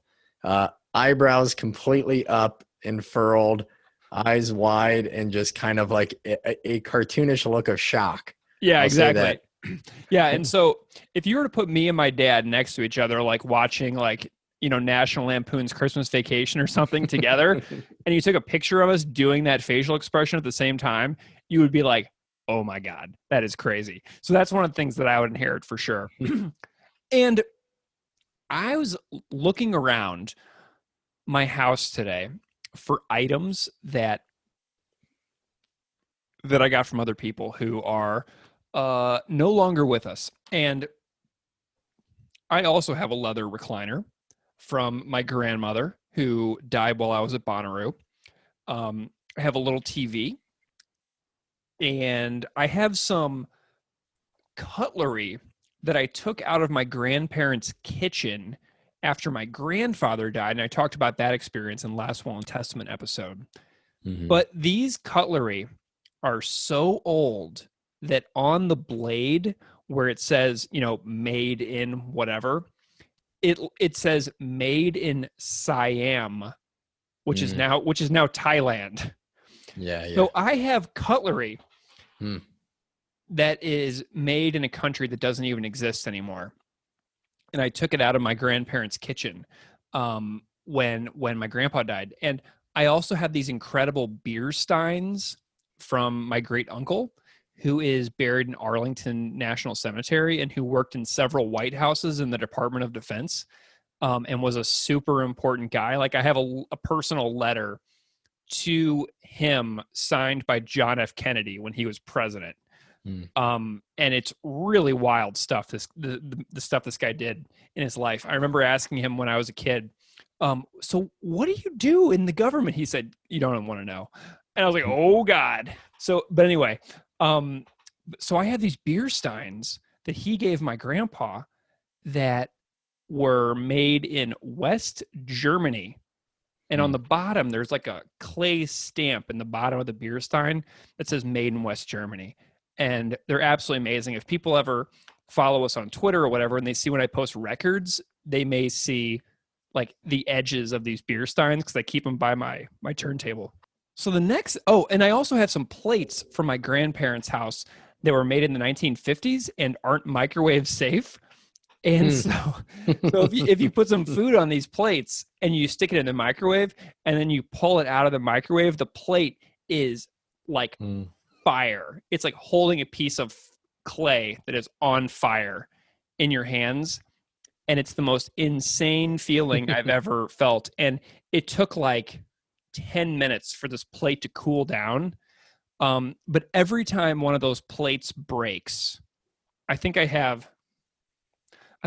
eyebrows completely up and furled, eyes wide, and just kind of like a cartoonish look of shock. Yeah, I'll exactly. Yeah. And so if you were to put me and my dad next to each other, like watching like, National Lampoon's Christmas Vacation or something together, and you took a picture of us doing that facial expression at the same time, you would be like, oh my God, that is crazy. So that's one of the things that I would inherit for sure. And I was looking around my house today for items that I got from other people who are no longer with us. And I also have a leather recliner from my grandmother who died while I was at Bonnaroo. I have a little TV, and I have some cutlery that I took out of my grandparents' kitchen after my grandfather died. And I talked about that experience in last Will and Testament episode. Mm-hmm. But these cutlery are so old that on the blade where it says, made in whatever, it says made in Siam, which is now Thailand. Yeah. So I have cutlery that is made in a country that doesn't even exist anymore. And I took it out of my grandparents' kitchen when my grandpa died. And I also have these incredible beer steins from my great uncle, who is buried in Arlington National Cemetery and who worked in several White Houses in the Department of Defense, and was a super important guy. Like, I have a personal letter to him signed by John F. Kennedy when he was president. And it's really wild stuff. The stuff this guy did in his life. I remember asking him when I was a kid, So what do you do in the government? He said, you don't want to know. And I was like, oh God. But anyway, so I had these beer steins that he gave my grandpa that were made in West Germany. And on the bottom, there's like a clay stamp in the bottom of the beer stein that says made in West Germany. And they're absolutely amazing. If people ever follow us on Twitter or whatever, and they see when I post records, they may see like the edges of these beer steins because I keep them by my turntable. So the next, and I also have some plates from my grandparents' house that were made in the 1950s and aren't microwave safe. And so if you put some food on these plates and you stick it in the microwave and then you pull it out of the microwave, the plate is like fire. It's like holding a piece of clay that is on fire in your hands. And it's the most insane feeling I've ever felt. And it took like 10 minutes for this plate to cool down. But every time one of those plates breaks, I think I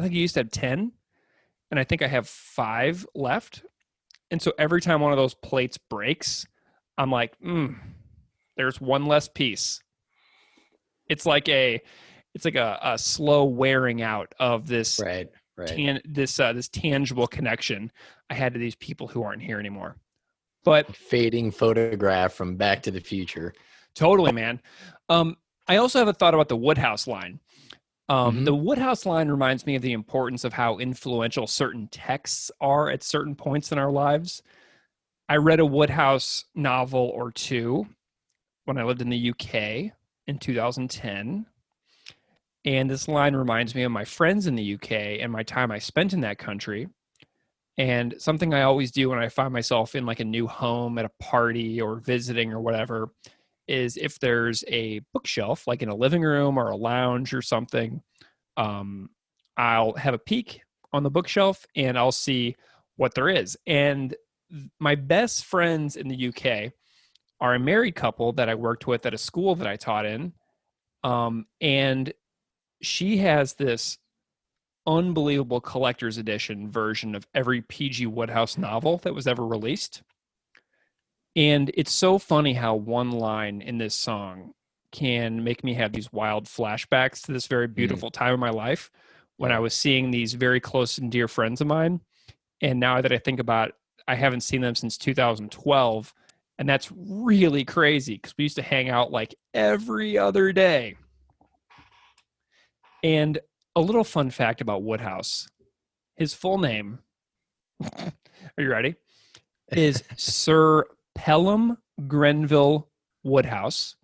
used to have 10, and I think I have 5 left. And so every time one of those plates breaks, I'm like, there's one less piece. It's like a slow wearing out of this this tangible connection I had to these people who aren't here anymore. But fading photograph from Back to the Future. Totally, man. I also have a thought about the Woodhouse line. The Woodhouse line reminds me of the importance of how influential certain texts are at certain points in our lives. I read a Woodhouse novel or two when I lived in the UK in 2010. And this line reminds me of my friends in the UK and my time I spent in that country. And something I always do when I find myself in like a new home at a party or visiting or whatever is if there's a bookshelf, like in a living room or a lounge or something, I'll have a peek on the bookshelf and I'll see what there is. And my best friends in the UK are a married couple that I worked with at a school that I taught in. And she has this unbelievable collector's edition version of every P.G. Woodhouse novel that was ever released. And it's so funny how one line in this song can make me have these wild flashbacks to this very beautiful time of my life when I was seeing these very close and dear friends of mine. And now that I think about it, I haven't seen them since 2012. And that's really crazy because we used to hang out like every other day. And a little fun fact about Woodhouse, his full name, are you ready? Is Sir Pelham Grenville Woodhouse.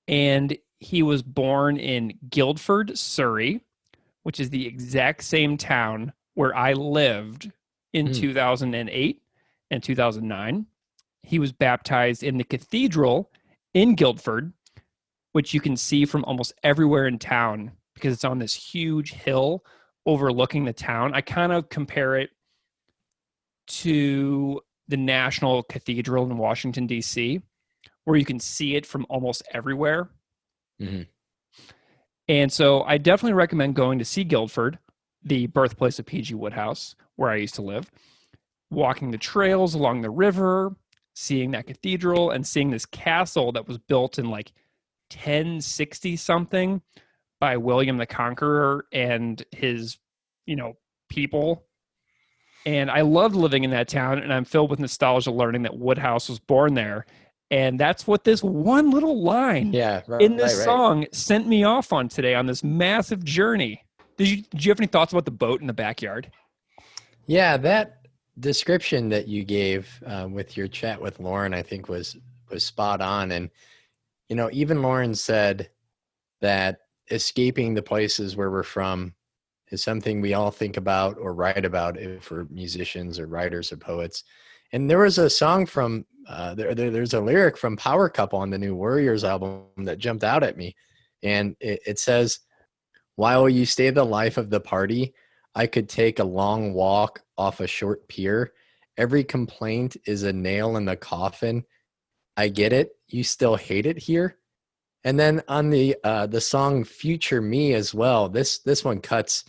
And he was born in Guildford, Surrey, which is the exact same town where I lived in 2008 and 2009. He was baptized in the cathedral in Guildford, which you can see from almost everywhere in town because it's on this huge hill overlooking the town. I kind of compare it to the National Cathedral in Washington, D.C., where you can see it from almost everywhere. And so I definitely recommend going to see Guildford, the birthplace of P.G. Woodhouse, where I used to live, walking the trails along the river, seeing that cathedral, and seeing this castle that was built in like 1060 something by William the Conqueror and his, people. And I loved living in that town, and I'm filled with nostalgia learning that Woodhouse was born there. And that's what this one little line in this song sent me off on today on this massive journey. Did you have any thoughts about the boat in the backyard? Yeah, that description that you gave with your chat with Lauren, I think was spot on. And, even Lauren said that escaping the places where we're from is something we all think about or write about if we're musicians or writers or poets. And there was a song from, there's a lyric from Power Couple on the new Worriers album that jumped out at me. And it says, "While you stay the life of the party, I could take a long walk off a short pier. Every complaint is a nail in the coffin. I get it. You still hate it here." And then on the song Future Me as well, this one cuts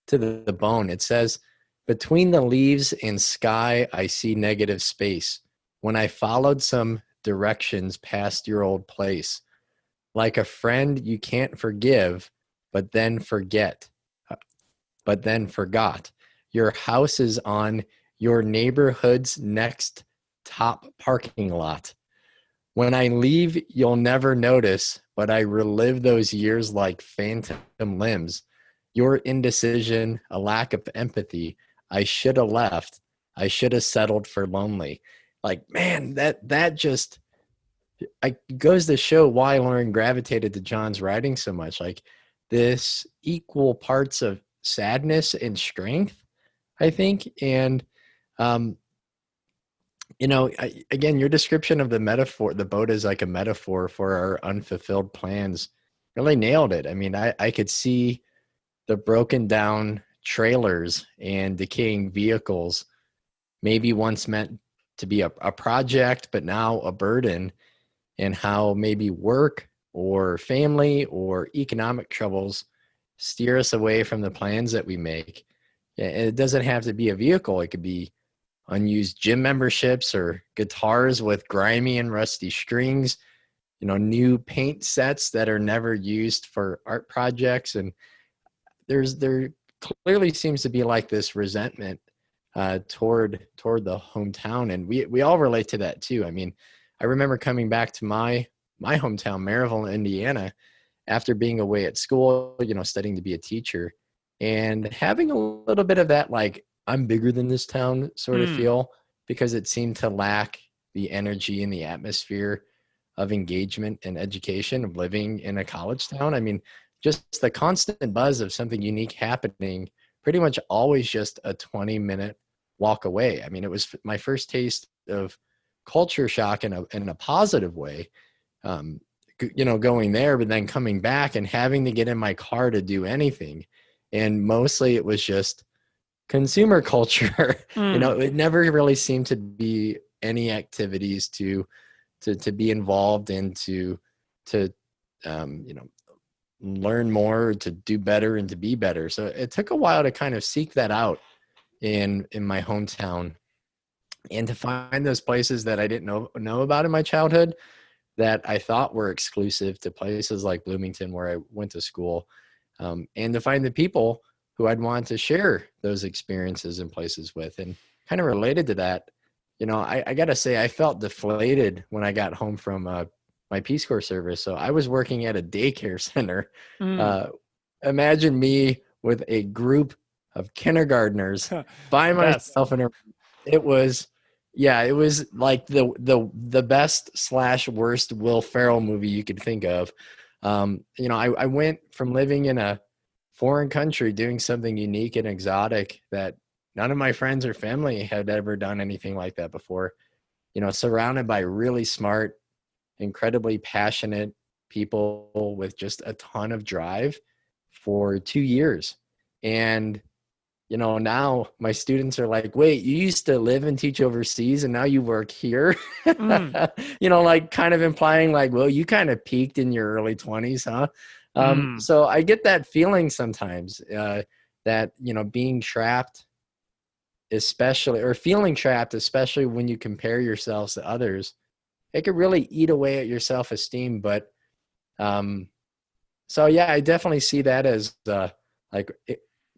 to the bone. It says, Between the leaves and sky, I see negative space. When I followed some directions past your old place, like a friend you can't forgive, but then forget, but then forgot. Your house is on your neighborhood's next top parking lot. When I leave, you'll never notice, but I relive those years like phantom limbs. Your indecision, a lack of empathy. I should have left. I should have settled for lonely. Like, man, that just goes to show why Lauren gravitated to John's writing so much. Like this equal parts of sadness and strength, I think. And, again, your description of the metaphor, the boat is like a metaphor for our unfulfilled plans, really nailed it. I mean, I could see the broken down trailers and decaying vehicles, maybe once meant to be a project, but now a burden, and how maybe work or family or economic troubles steer us away from the plans that we make. And it doesn't have to be a vehicle. It could be unused gym memberships or guitars with grimy and rusty strings, new paint sets that are never used for art projects. And there clearly seems to be like this resentment toward the hometown. And we all relate to that too. I mean, I remember coming back to my hometown, Maryville, Indiana, after being away at school, studying to be a teacher, and having a little bit of that, like, I'm bigger than this town sort of feel, because it seemed to lack the energy and the atmosphere of engagement and education of living in a college town. I mean, just the constant buzz of something unique happening, pretty much always just a 20-minute walk away. I mean, it was my first taste of culture shock in a positive way, going there, but then coming back and having to get in my car to do anything. And mostly it was just consumer culture. It never really seemed to be any activities to be involved in, to learn more, to do better and to be better. So it took a while to kind of seek that out in my hometown, and to find those places that I didn't know about in my childhood that I thought were exclusive to places like Bloomington, where I went to school, and to find the people who I'd want to share those experiences and places with. And kind of related to that, I got to say, I felt deflated when I got home from my Peace Corps service. So I was working at a daycare center. Imagine me with a group of kindergartners by myself in a. It was like the best / worst Will Ferrell movie you could think of. I went from living in a foreign country doing something unique and exotic that none of my friends or family had ever done anything like that before, surrounded by really smart, incredibly passionate people with just a ton of drive for 2 years. And now my students are like, wait, you used to live and teach overseas and now you work here? Like kind of implying like, well, you kind of peaked in your early 20s, huh? So I get that feeling sometimes that, being trapped, feeling trapped, especially when you compare yourselves to others, it could really eat away at your self-esteem. But so yeah, I definitely see that as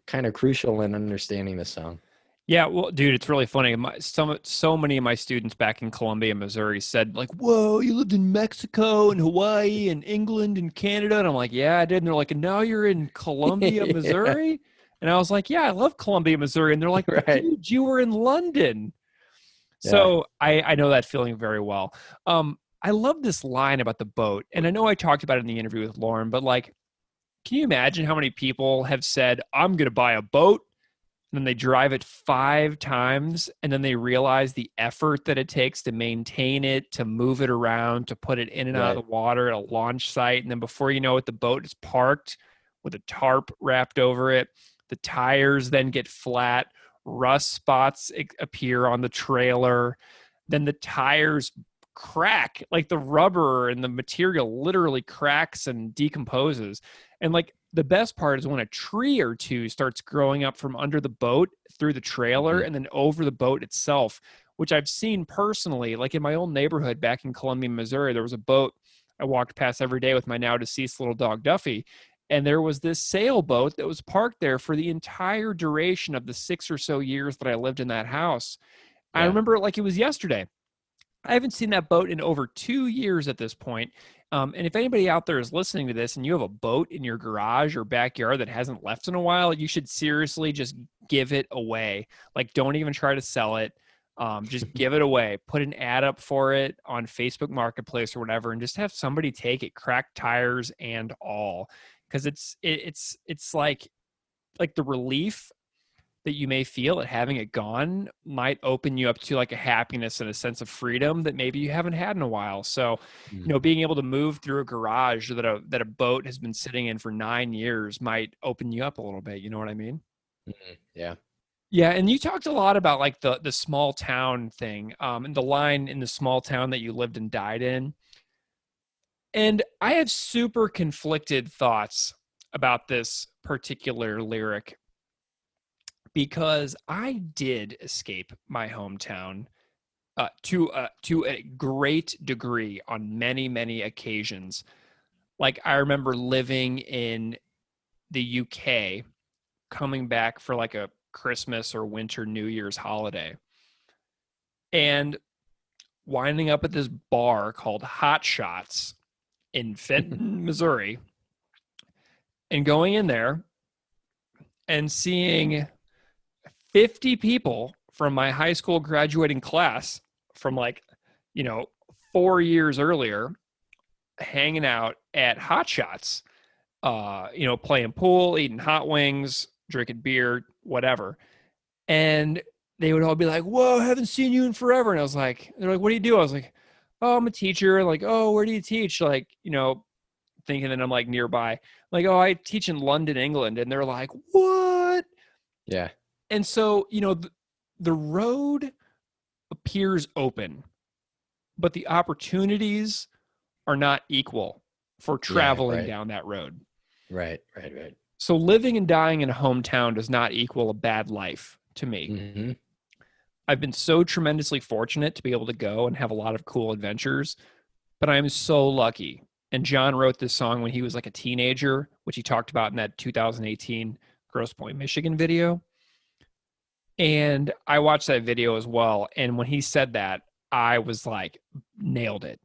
kind of crucial in understanding the song. Yeah, well, dude, it's really funny. So many of my students back in Columbia, Missouri said, like, whoa, you lived in Mexico and Hawaii and England and Canada. And I'm like, yeah, I did. And they're like, and now you're in Columbia, Missouri? And I was like, yeah, I love Columbia, Missouri. And they're like, right. Dude, you were in London. Yeah. So I know that feeling very well. I love this line about the boat. And I know I talked about it in the interview with Lauren, but like, can you imagine how many people have said, I'm going to buy a boat? And then they drive it 5 times, and then they realize the effort that it takes to maintain it, to move it around, to put it in and out of the water at a launch site. And then before you know it, the boat is parked with a tarp wrapped over it. The tires then get flat. Rust spots appear on the trailer. Then the tires crack, like the rubber and the material literally cracks and decomposes. And like, the best part is when a tree or two starts growing up from under the boat through the trailer and then over the boat itself, which I've seen personally. Like in my old neighborhood back in Columbia, Missouri, there was a boat I walked past every day with my now deceased little dog Duffy. And there was this sailboat that was parked there for the entire duration of the 6 or so years that I lived in that house. I remember it like it was yesterday. I haven't seen that boat in over 2 years at this point. And if anybody out there is listening to this and you have a boat in your garage or backyard that hasn't left in a while, you should seriously just give it away. Like, don't even try to sell it. Just give it away. Put an ad up for it on Facebook Marketplace or whatever, and just have somebody take it, cracked tires and all. Because it's like the relief that you may feel at having it gone might open you up to like a happiness and a sense of freedom that maybe you haven't had in a while. So, being able to move through a garage that a boat has been sitting in for 9 years might open you up a little bit. You know what I mean? Yeah. Yeah. And you talked a lot about like the small town thing, and the line in the small town that you lived and died in. And I have super conflicted thoughts about this particular lyric, because I did escape my hometown to a great degree on many, many occasions. Like, I remember living in the UK, coming back for like a Christmas or winter New Year's holiday, and winding up at this bar called Hot Shots in Fenton, Missouri, and going in there and seeing 50 people from my high school graduating class from 4 years earlier hanging out at Hot Shots, playing pool, eating hot wings, drinking beer, whatever. And they would all be like, "Whoa, haven't seen you in forever." And they're like, "What do you do?" I was like, "Oh, I'm a teacher." Like, "Oh, where do you teach?" Like, thinking that I'm like nearby. Like, "Oh, I teach in London, England." And they're like, "What?" Yeah. And so, the road appears open, but the opportunities are not equal for traveling down that road. Right. So living and dying in a hometown does not equal a bad life to me. I've been so tremendously fortunate to be able to go and have a lot of cool adventures, but I'm so lucky. And John wrote this song when he was like a teenager, which he talked about in that 2018 Grosse Pointe, Michigan video. And I watched that video as well. And when he said that, I was like, nailed it.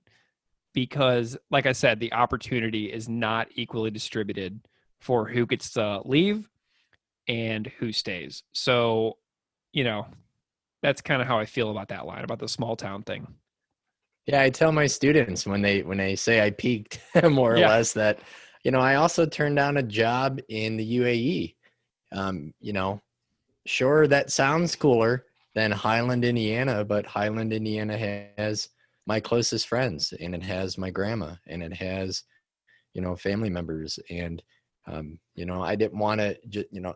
Because like I said, the opportunity is not equally distributed for who gets to leave and who stays. So, that's kind of how I feel about that line, about the small town thing. Yeah, I tell my students when they say I peaked more or less that, I also turned down a job in the UAE. Sure, that sounds cooler than Highland, Indiana, but Highland, Indiana has my closest friends, and it has my grandma, and it has, family members. And, I didn't want to,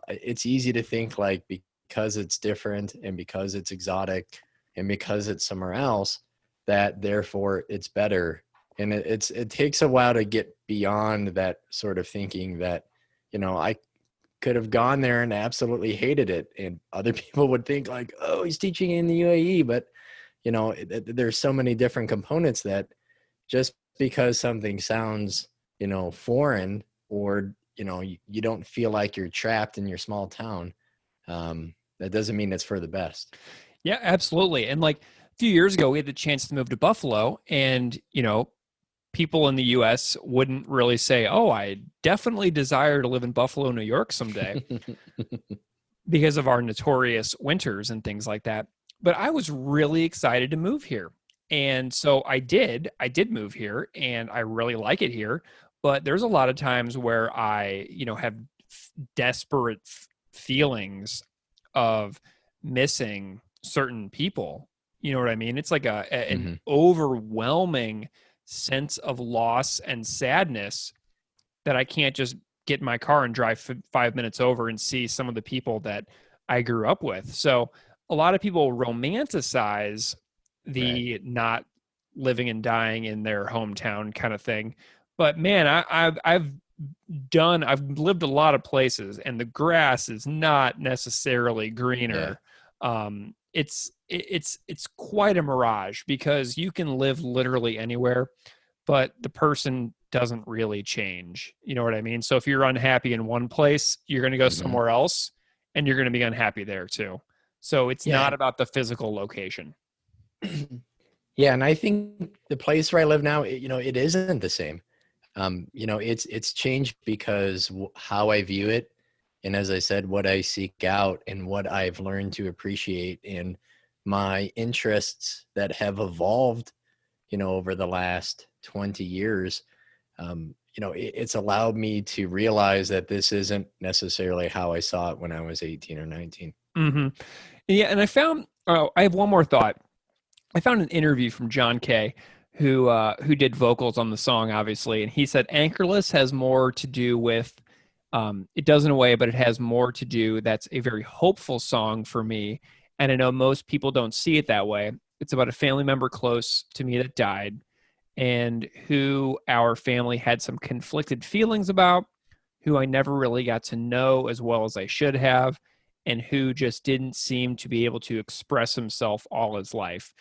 it's easy to think like because it's different and because it's exotic and because it's somewhere else, that therefore it's better. And it takes a while to get beyond that sort of thinking that, I could have gone there and absolutely hated it. And other people would think like, oh, he's teaching in the UAE. But, there's so many different components that just because something sounds, foreign, or, you don't feel like you're trapped in your small town, that doesn't mean it's for the best. Yeah, absolutely. And like a few years ago, we had the chance to move to Buffalo, and, people in the U.S. wouldn't really say, "Oh, I definitely desire to live in Buffalo, New York someday," because of our notorious winters and things like that. But I was really excited to move here. And so I did move here, and I really like it here. But there's a lot of times where I, have desperate feelings of missing certain people. You know what I mean? It's like an overwhelming sense of loss and sadness that I can't just get in my car and drive 5 minutes over and see some of the people that I grew up with. So a lot of people romanticize the not living and dying in their hometown kind of thing. But man, I've I've lived a lot of places, and the grass is not necessarily greener. It's quite a mirage, because you can live literally anywhere, but the person doesn't really change. You know what I mean? So if you're unhappy in one place, you're going to go somewhere else, and you're going to be unhappy there too. So it's not about the physical location. Yeah, and I think the place where I live now, it isn't the same. It's changed because how I view it, and as I said, what I seek out and what I've learned to appreciate, and my interests that have evolved, over the last 20 years. It's allowed me to realize that this isn't necessarily how I saw it when I was 18 or 19. Mm-hmm. Yeah, and I have one more thought. I found an interview from John Kay, who did vocals on the song, obviously, and he said Anchorless has more to do with, it does in a way, but it has more to do, that's a very hopeful song for me, and I know most people don't see it that way. It's about a family member close to me that died, and who our family had some conflicted feelings about, who I never really got to know as well as I should have, and who just didn't seem to be able to express himself all his life.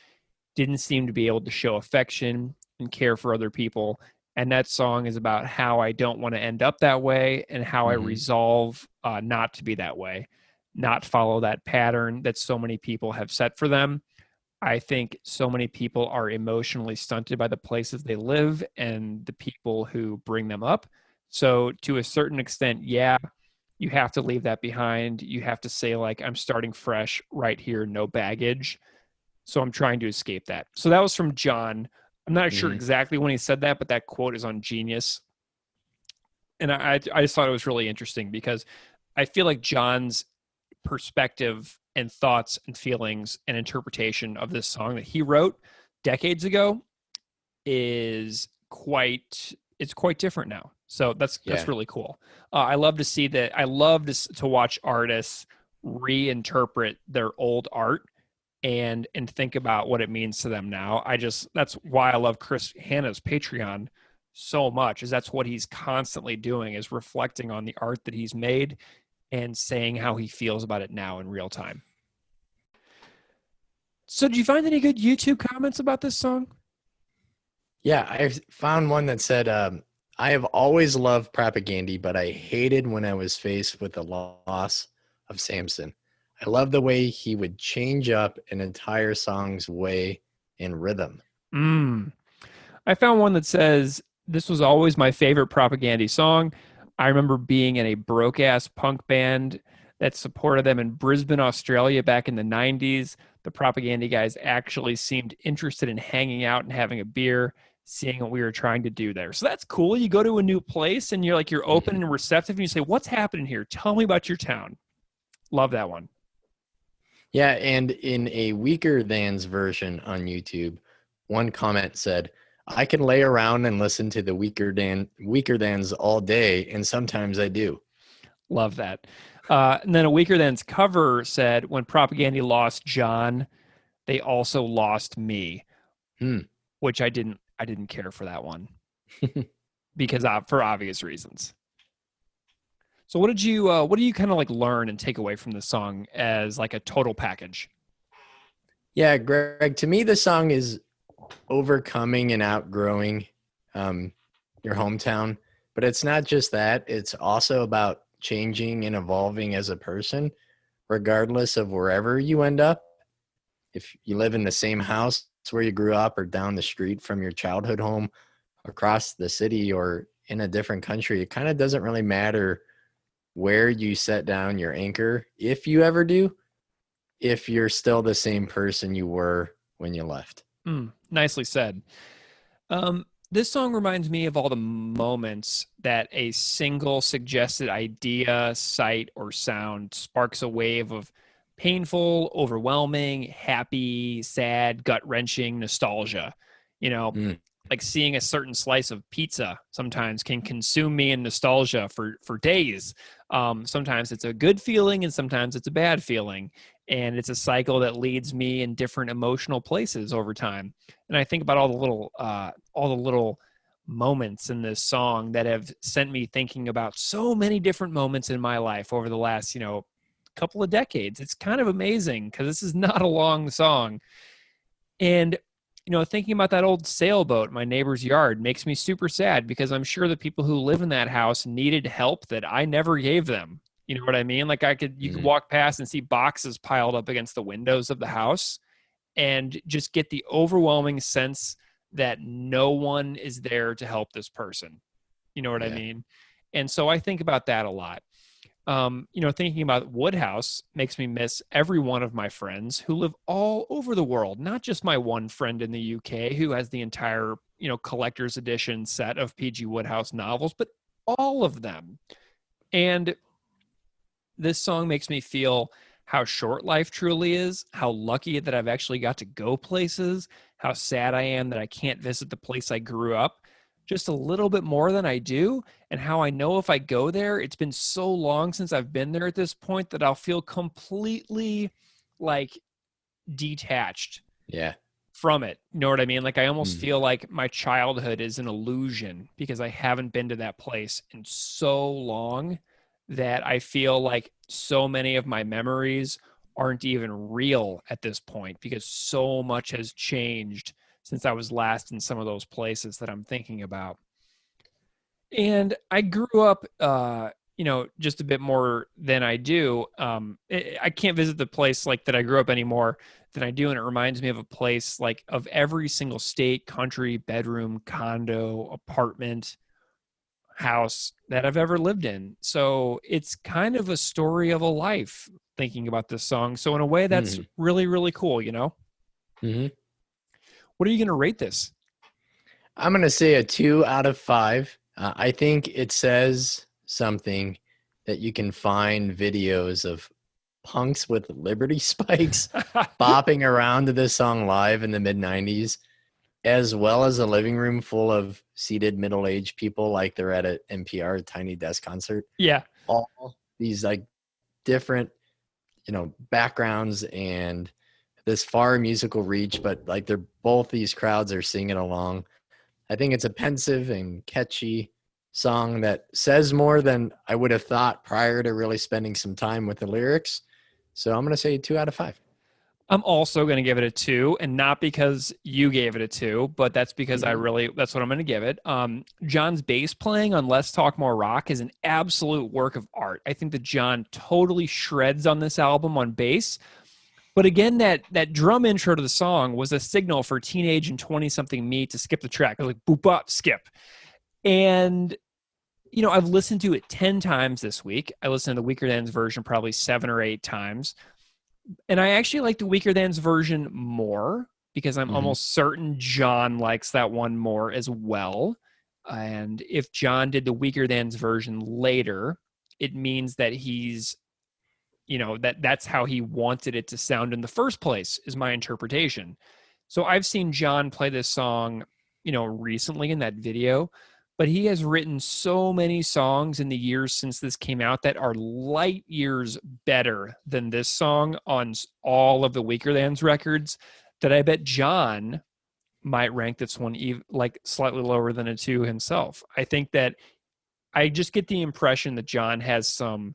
Didn't seem to be able to show affection and care for other people. And that song is about how I don't want to end up that way, and how I resolve not to be that way, not follow that pattern that so many people have set for them. I think so many people are emotionally stunted by the places they live and the people who bring them up. So to a certain extent, you have to leave that behind. You have to say, like, I'm starting fresh right here, no baggage. So I'm trying to escape that. So that was from John. I'm not sure exactly when he said that, but that quote is on Genius. And I just thought it was really interesting, because I feel like John's perspective and thoughts and feelings and interpretation of this song that he wrote decades ago is quite different now. So that's really cool. I love to see that. I love to watch artists reinterpret their old art and think about what it means to them now. That's why I love Chris Hanna's Patreon so much, is that's what he's constantly doing, is reflecting on the art that he's made and saying how he feels about it now in real time. So did you find any good YouTube comments about this song? Yeah, I found one that said, I have always loved Propaganda, but I hated when I was faced with the loss of Samson. I love the way he would change up an entire song's way and rhythm. I found one that says, this was always my favorite Propaganda song. I remember being in a broke-ass punk band that supported them in Brisbane, Australia back in the 90s. The Propaganda guys actually seemed interested in hanging out and having a beer, seeing what we were trying to do there. So that's cool. You go to a new place and you're open and receptive, and you say, what's happening here? Tell me about your town. Love that one. Yeah, and in a Weaker Thans version on YouTube, one comment said, I can lay around and listen to the Weaker Thans all day, and sometimes I do. Love that. And then a Weaker Thans cover said, when Propaganda lost John, they also lost me, which I didn't care for that one because for obvious reasons. So what do you kind of like learn and take away from the song as like a total package? Yeah, Greg, to me, the song is overcoming and outgrowing your hometown, but it's not just that. It's also about changing and evolving as a person, regardless of wherever you end up. If you live in the same house where you grew up, or down the street from your childhood home, across the city, or in a different country, it kind of doesn't really matter where you set down your anchor, if you ever do, if you're still the same person you were when you left. Nicely said. This song reminds me of all the moments that a single suggested idea, sight, or sound sparks a wave of painful, overwhelming, happy, sad, gut-wrenching nostalgia. Like seeing a certain slice of pizza sometimes can consume me in nostalgia for days. Sometimes it's a good feeling and sometimes it's a bad feeling. And it's a cycle that leads me in different emotional places over time. And I think about all the little moments in this song that have sent me thinking about so many different moments in my life over the last, couple of decades. It's kind of amazing because this is not a long song. And, thinking about that old sailboat in my neighbor's yard makes me super sad because I'm sure the people who live in that house needed help that I never gave them. You know what I mean? Like you could walk past and see boxes piled up against the windows of the house and just get the overwhelming sense that no one is there to help this person. You know what I mean? And so I think about that a lot. Thinking about Woodhouse makes me miss every one of my friends who live all over the world, not just my one friend in the UK who has the entire, collector's edition set of P.G. Woodhouse novels, but all of them. And this song makes me feel how short life truly is, how lucky that I've actually got to go places, how sad I am that I can't visit the place I grew up just a little bit more than I do, and how I know if I go there, it's been so long since I've been there at this point that I'll feel completely detached from it. You know what I mean? Like I almost feel like my childhood is an illusion because I haven't been to that place in so long that I feel like so many of my memories aren't even real at this point because so much has changed since I was last in some of those places that I'm thinking about. And I grew up, just a bit more than I do. I can't visit the place like that I grew up anymore than I do. And it reminds me of a place like of every single state, country, bedroom, condo, apartment, house that I've ever lived in. So it's kind of a story of a life thinking about this song. So in a way that's really, really cool, Mm-hmm. What are you going to rate this? I'm going to say a 2 out of 5. I think it says something that you can find videos of punks with Liberty spikes bopping around to this song live in the mid-90s, as well as a living room full of seated middle-aged people like they're at an NPR Tiny Desk concert. Yeah. All these different, backgrounds and this far musical reach, but they're both these crowds are singing along. I think it's a pensive and catchy song that says more than I would have thought prior to really spending some time with the lyrics. So I'm going to say 2 out of 5. I'm also going to give it a 2, and not because you gave it a 2, but that's because that's what I'm going to give it. John's bass playing on Let's Talk More Rock is an absolute work of art. I think that John totally shreds on this album on bass. But again, that drum intro to the song was a signal for teenage and 20-something me to skip the track. I was like, boop, up, skip. And, I've listened to it 10 times this week. I listened to the Weaker Thans version probably 7 or 8 times. And I actually like the Weaker Thans version more because I'm almost certain John likes that one more as well. And if John did the Weaker Thans version later, it means that he's that's how he wanted it to sound in the first place, is my interpretation. So I've seen John play this song, recently in that video, but he has written so many songs in the years since this came out that are light years better than this song on all of the Weaker Thans records that I bet John might rank this one slightly lower than a 2 himself. I think that I just get the impression that John has some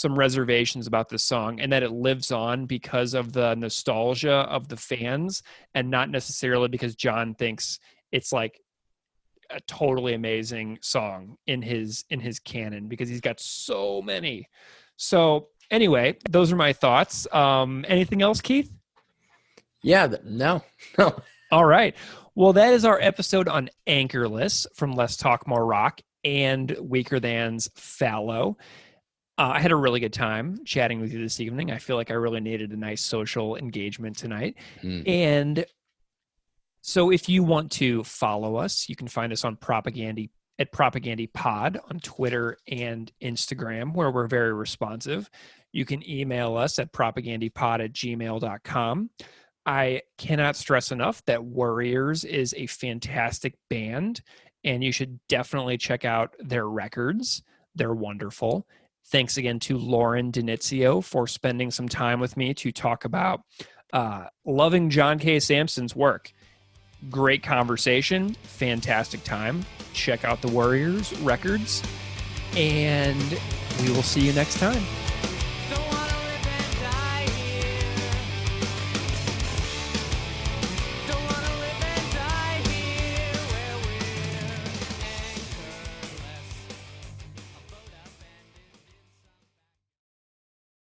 reservations about this song and that it lives on because of the nostalgia of the fans and not necessarily because John thinks it's like a totally amazing song in his canon, because he's got so many. So anyway, those are my thoughts. Anything else, Keith? Yeah, no. All right. Well, that is our episode on Anchorless from Let's Talk More Rock and Weaker Than's Fallow. I had a really good time chatting with you this evening. I feel like I really needed a nice social engagement tonight. And so if you want to follow us, you can find us on Propagandy at PropagandyPod on Twitter and Instagram, where we're very responsive. You can email us at propagandypod@gmail.com. I cannot stress enough that Worriers is a fantastic band, and you should definitely check out their records. They're wonderful. Thanks again to Lauren Denitzio for spending some time with me to talk about loving John K. Sampson's work. Great conversation, fantastic time. Check out the Worriers records, and we will see you next time.